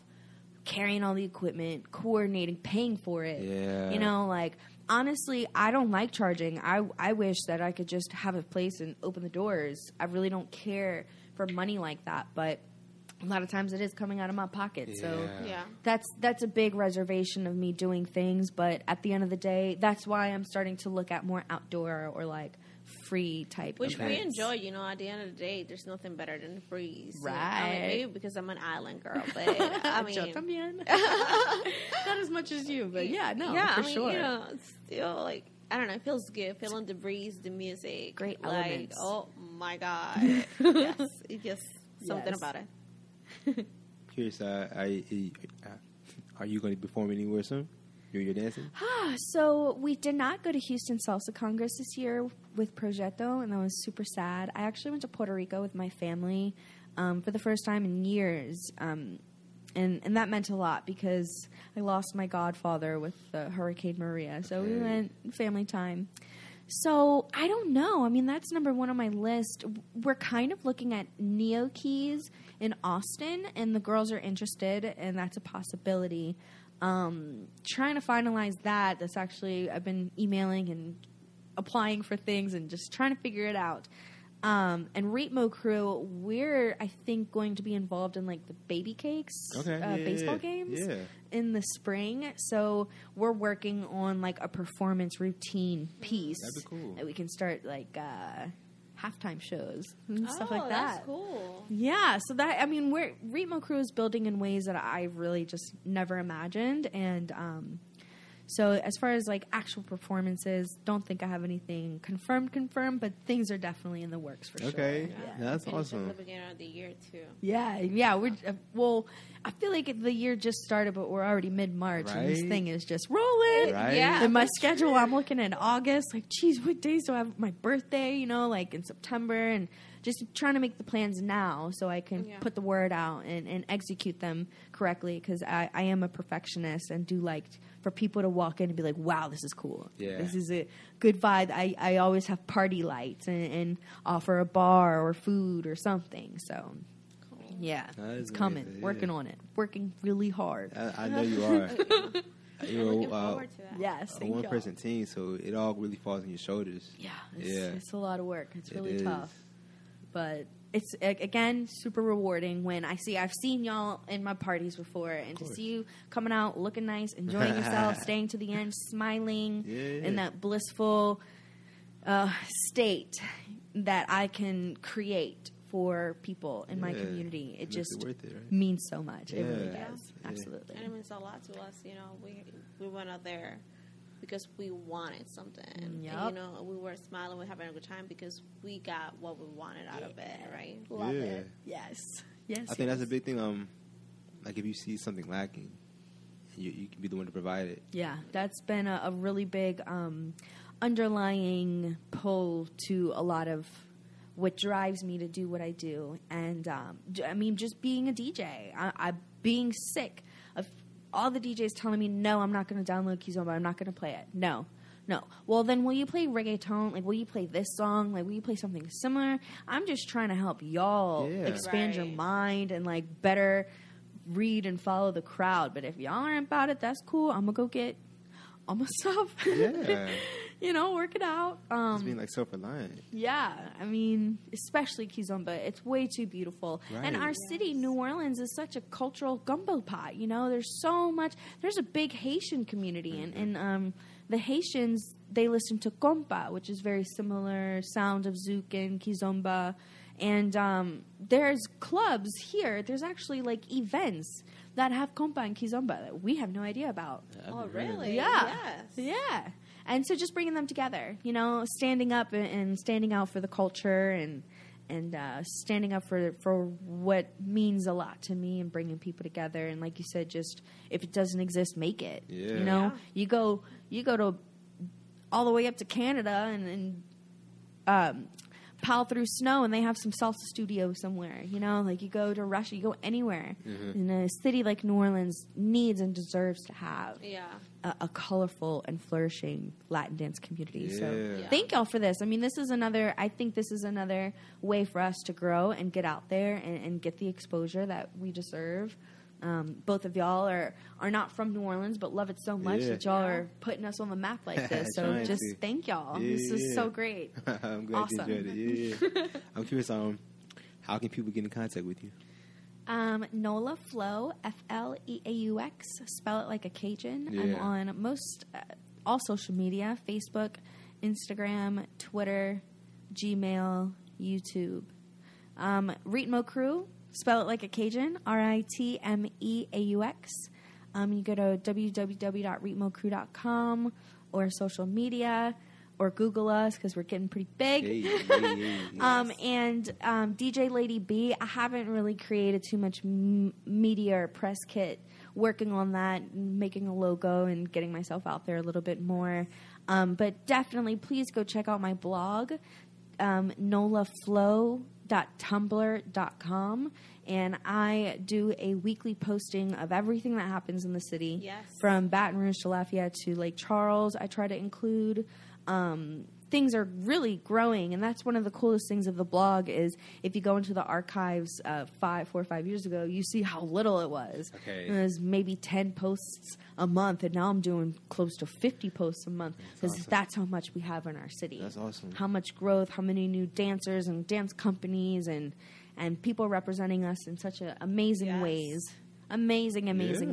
Carrying all the equipment, coordinating, paying for it. Yeah. You know, like, honestly, I don't like charging. I wish that I could just have a place and open the doors. I really don't care for money like that, but a lot of times it is coming out of my pocket. So that's a big reservation of me doing things, but at the end of the day, that's why I'm starting to look at more outdoor or like free type which events. We enjoy, at the end of the day there's nothing better than the breeze, right? I mean, maybe because I'm an island girl, but I mean Yo también. Not as much as you, but for sure. Still, like, I don't know, it feels good feeling the breeze, the music, great like, elements. oh my god. Yes, it's just something about it. Curious, are you going to perform anywhere soon? You're dancing? So we did not go to Houston Salsa Congress this year with Progetto, and that was super sad. I actually went to Puerto Rico with my family for the first time in years, and that meant a lot because I lost my godfather with Hurricane Maria. So we went family time. So I don't know. I mean, that's number one on my list. We're kind of looking at Neo Keys in Austin, and the girls are interested, and that's a possibility. Trying to finalize that. That's actually, I've been emailing and applying for things and just trying to figure it out. And Ritmeaux Krewe, we're, I think, going to be involved in like the baby cakes baseball games in the spring. So we're working on like a performance routine piece. That'd be cool. That we can start like halftime shows and stuff like that. That's cool. Yeah, so that, I mean, Ritmeaux Krewe is building in ways that I really just never imagined, and so as far as like actual performances, don't think I have anything confirmed, but things are definitely in the works for sure. Okay, that's awesome. At the beginning of the year too. Yeah. We're I feel like the year just started, but we're already mid-March, and this thing is just rolling. Right? Yeah. In my schedule, I'm looking at August. Like, geez, what days do I have my birthday? Like in September, and just trying to make the plans now so I can put the word out and execute them correctly, because I am a perfectionist and do like for people to walk in and be like, wow, this is cool. Yeah. This is a good vibe. I always have party lights and offer a bar or food or something. So, yeah, it's coming. Amazing. Working on it. Working really hard. I know you are. Looking forward to that. Yes, a thank y'all. one-person team, so it all really falls on your shoulders. Yeah, it's a lot of work. It's really tough. Is. But it's, again, super rewarding when I've seen y'all in my parties before, and to see you coming out looking nice, enjoying yourself, staying to the end, smiling, in that blissful state that I can create for people in my community. It just worth it, right? means so much. It really does. Absolutely. And it means a lot to us. We went out there because we wanted something. Yep. And, we were smiling, we were having a good time because we got what we wanted out of it, right? Love it. Yes. I think that's a big thing. Like if you see something lacking, you can be the one to provide it. Yeah, that's been a really big underlying pull to a lot of what drives me to do what I do. And I mean, just being a DJ, I being sick of all the DJs telling me, no, I'm not going to download Kizomba, I'm not going to play it. No. Well, then will you play reggaeton? Like, will you play this song? Like, will you play something similar? I'm just trying to help y'all expand your mind and, like, better read and follow the crowd. But if y'all aren't about it, that's cool. I'm going to go get all my stuff. Yeah. You know, work it out. Just being, like, self-reliant. Yeah. I mean, especially Kizomba. It's way too beautiful. Right. And our city, New Orleans, is such a cultural gumbo pot. You know, there's so much. There's a big Haitian community. And the Haitians, they listen to compa, which is very similar sound of zouk and Kizomba. And there's clubs here. There's actually, like, events that have compa and Kizomba that we have no idea about. Oh, really? Yeah. Yes. Yeah. And so just bringing them together, you know, standing up and standing out for the culture and standing up for what means a lot to me and bringing people together. And like you said, just if it doesn't exist, make it. Yeah. You know, you go to all the way up to Canada and pile through snow and they have some salsa studio somewhere. You know, like you go to Russia, you go anywhere. And a city like New Orleans needs and deserves to have a colorful and flourishing Latin dance community. So thank y'all for this. I mean, I think this is another way for us to grow and get out there and get the exposure that we deserve. Both of y'all are not from New Orleans, but love it so much that y'all are putting us on the map like this. So just thank y'all. This is so great. I'm glad you enjoyed it. Yeah. I'm curious, how can people get in contact with you? NOLA Fleaux, Fleaux, spell it like a Cajun. Yeah. I'm on most all social media: Facebook, Instagram, Twitter, Gmail, YouTube. Ritmeaux Krewe, spell it like a Cajun, Ritmeaux. You go to www.ritmeauxcrewe.com or social media. Or Google us because we're getting pretty big. And DJ Lady B, I haven't really created too much media or press kit. Working on that, making a logo and getting myself out there a little bit more. But definitely, please go check out my blog, nolaflow.tumblr.com. And I do a weekly posting of everything that happens in the city. Yes. From Baton Rouge to Lafayette to Lake Charles. I try to include... things are really growing, and that's one of the coolest things of the blog is if you go into the archives 4 or 5 years ago, you see how little it was. Okay. It was maybe 10 posts a month, and now I'm doing close to 50 posts a month because that's how much we have in our city. That's awesome. How much growth, how many new dancers and dance companies and people representing us in such amazing ways. Amazing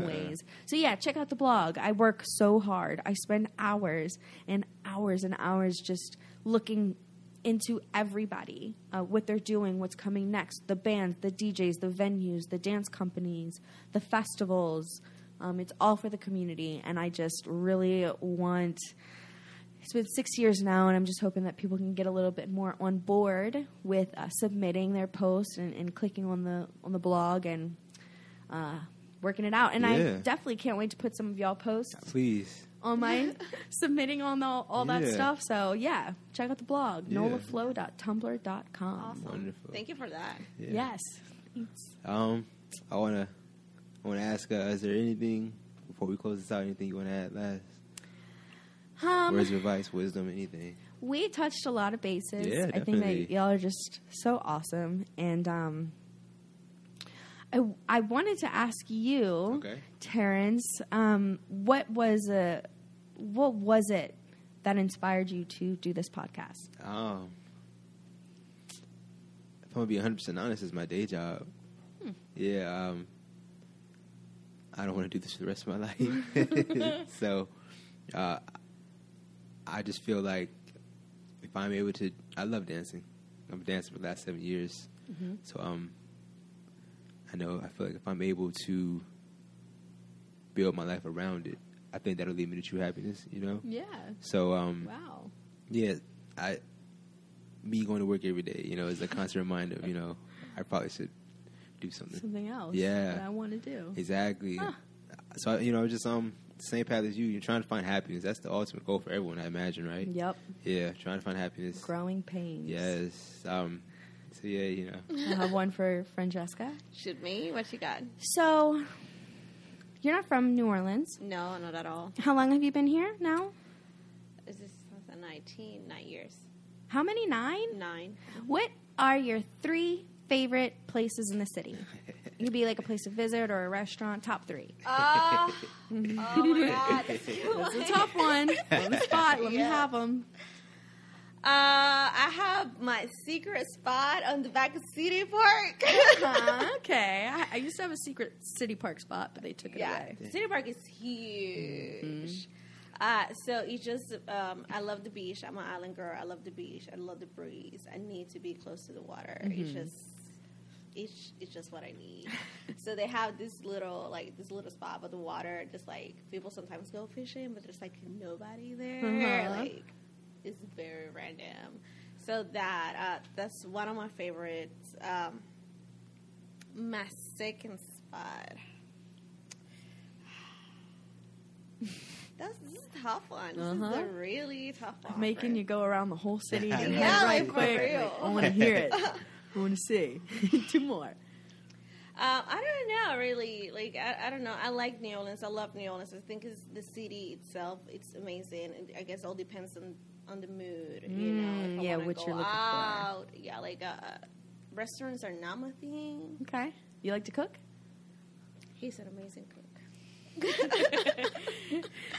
ways. So yeah, check out the blog. I work so hard. I spend hours and hours and hours just looking into everybody, what they're doing, what's coming next, the bands, the DJs, the venues, the dance companies, the festivals. It's all for the community, and I just really want... It's been 6 years now, and I'm just hoping that people can get a little bit more on board with submitting their posts and clicking on the blog and... working it out. And I definitely can't wait to put some of y'all posts on my submitting on all that stuff. So yeah, check out the blog, nolaflow.tumblr.com. Awesome. Wonderful. Thank you for that. Yes. I wanna ask, is there anything before we close this out, anything you wanna add last? Words of advice, wisdom, anything. We touched a lot of bases. Yeah, I think that y'all are just so awesome. And I wanted to ask you, Terrence, what was it that inspired you to do this podcast? If I'm gonna be 100% honest, it's my day job. Yeah, I don't want to do this for the rest of my life. So, I just feel like if I'm able to, I love dancing. I've been dancing for the last 7 years. So, I feel like if I'm able to build my life around it, I think that'll lead me to true happiness, you know? Yeah. So, wow. Yeah, me going to work every day, you know, is a constant reminder of, you know, I probably should do something. Something else. Yeah. That I want to do. Exactly. Huh. So, just same path as you. You're trying to find happiness. That's the ultimate goal for everyone, I imagine, right? Yep. Yeah, trying to find happiness. Growing pains. Yes. So yeah, I have one for Francesca. Shoot me. What you got? So, you're not from New Orleans. No, not at all. How long have you been here now? Is this 2019? 9 years. How many? 9? 9. What are your 3 favorite places in the city? It could be like a place to visit or a restaurant. Top 3. Oh my God. That's a tough one. On the spot. Let me have them. I have my secret spot on the back of City Park. Okay. I used to have a secret City Park spot, but they took it away. City Park is huge. So it's just, I love the beach. I'm an island girl. I love the beach. I love the breeze. I need to be close to the water. It's just what I need. So they have this little spot by the water. Just like people sometimes go fishing, but there's like nobody there. Like it's very random. So that's one of my favorites. My second spot. This is a tough one. This is a really tough one. Making you go around the whole city. Like, quick. for real. I want to hear it. I want to see. 2 more. I don't know, really. Like, I don't know. I like New Orleans. I love New Orleans. I think it's the city itself. It's amazing. And I guess it all depends on the mood, you know. If I wanna what go you're looking out. Yeah, like restaurants are not my thing. Okay. You like to cook? He's an amazing cook.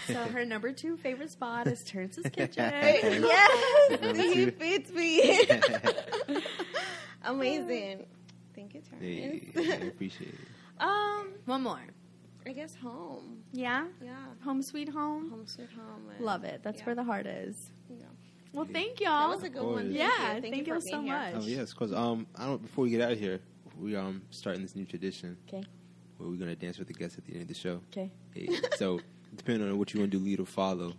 So her number 2 favorite spot is Terrence's Kitchen. Yes, he fits me. Amazing. Thank you, Terrence. Hey, I appreciate it. One more. I guess home. Yeah? Yeah. Home sweet home? Home sweet home. Love it. That's where the heart is. Yeah. Well, thank y'all. That was a good one. Yeah, Thank you for so being here. much. Oh yes, because before we get out of here, we starting this new tradition. Okay. Where we're gonna dance with the guests at the end of the show. Okay. Hey, so depending on what you want to do, lead or follow.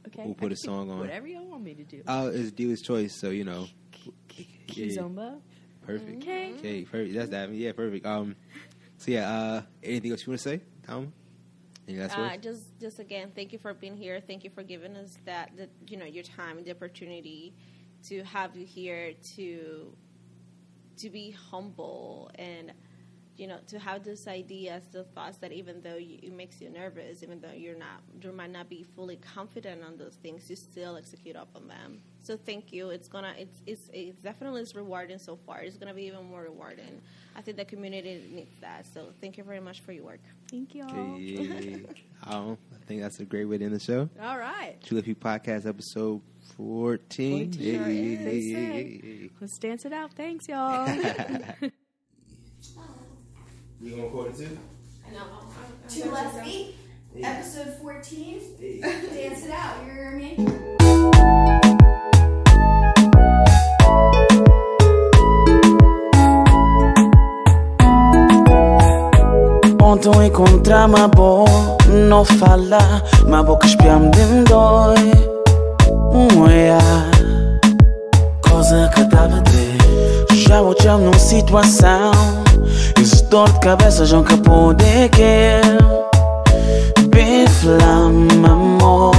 Okay. We'll put a song on. Whatever y'all want me to do. It's dealer's choice, so Kizomba. Perfect. Okay. Okay, perfect. That's that. Yeah, perfect. So yeah, anything else you want to say, Tom? Any last words? Just again, thank you for being here. Thank you for giving us that your time and the opportunity to have you here to be humble and to have those ideas, the thoughts that even though it makes you nervous, even though you might not be fully confident on those things, you still execute up on them. So thank you. It's definitely rewarding so far. It's gonna be even more rewarding. I think the community needs that. So thank you very much for your work. Thank y'all. Okay. I think that's a great way to end the show. All right. True Love You Podcast episode 14. Sure is. Let's dance it out. Thanks, y'all. You gonna record it too? I know. 2 less feet. Episode 14. Dance it out. You hear me? Ontem eu encontrar uma boa, não fala, uma boca espiam de dói. Coisa que dava de já o chamo numa situação. Esse dor de cabeça já nunca pode quer. Bem flama, amor.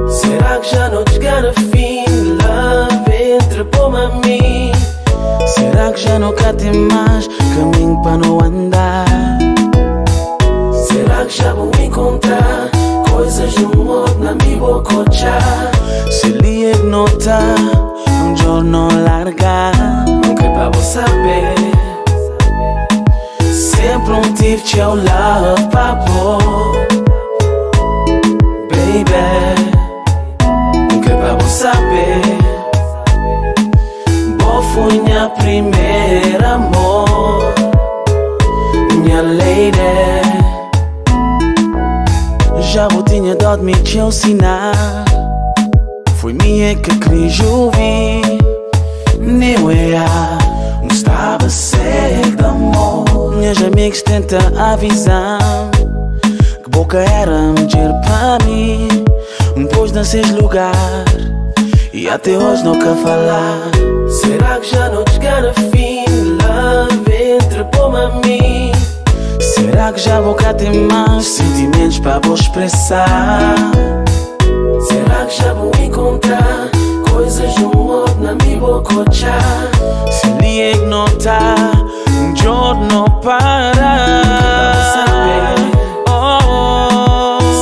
Será que já não te gana fim? Love entre poma a mim. Será que já nunca tem mais caminho para não andar? Será que já vou encontrar coisas no mundo na minha boca? Se lhe ignorar, giorno largar. Não quero para você saber. Sempre tive teu love, papo. Baby, não quero para você saber. Foi minha primeira amor, minha lady. Já vou tinha dó de me te ensinar. Foi minha que quis ouvir. Nem eu estava cego de amor. Minhas amigas tentam avisar que boca era mulher para mim. Pois nasces lugar e até hoje nunca falar. Será que já não te gana fim? Love letra pra mim. Será que já vou cá ter mais sentimentos para vou expressar? Será que já vou encontrar coisas de humor na minha boca? Se lhe ignorar, eu não parar.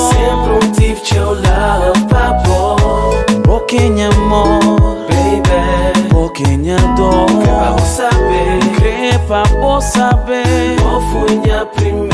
Sempre tive teu love pra pôr. Pouquinho amor, baby. Pouquinha dor, pra vou saber. Crê pra vou saber. Qual foi minha primeira?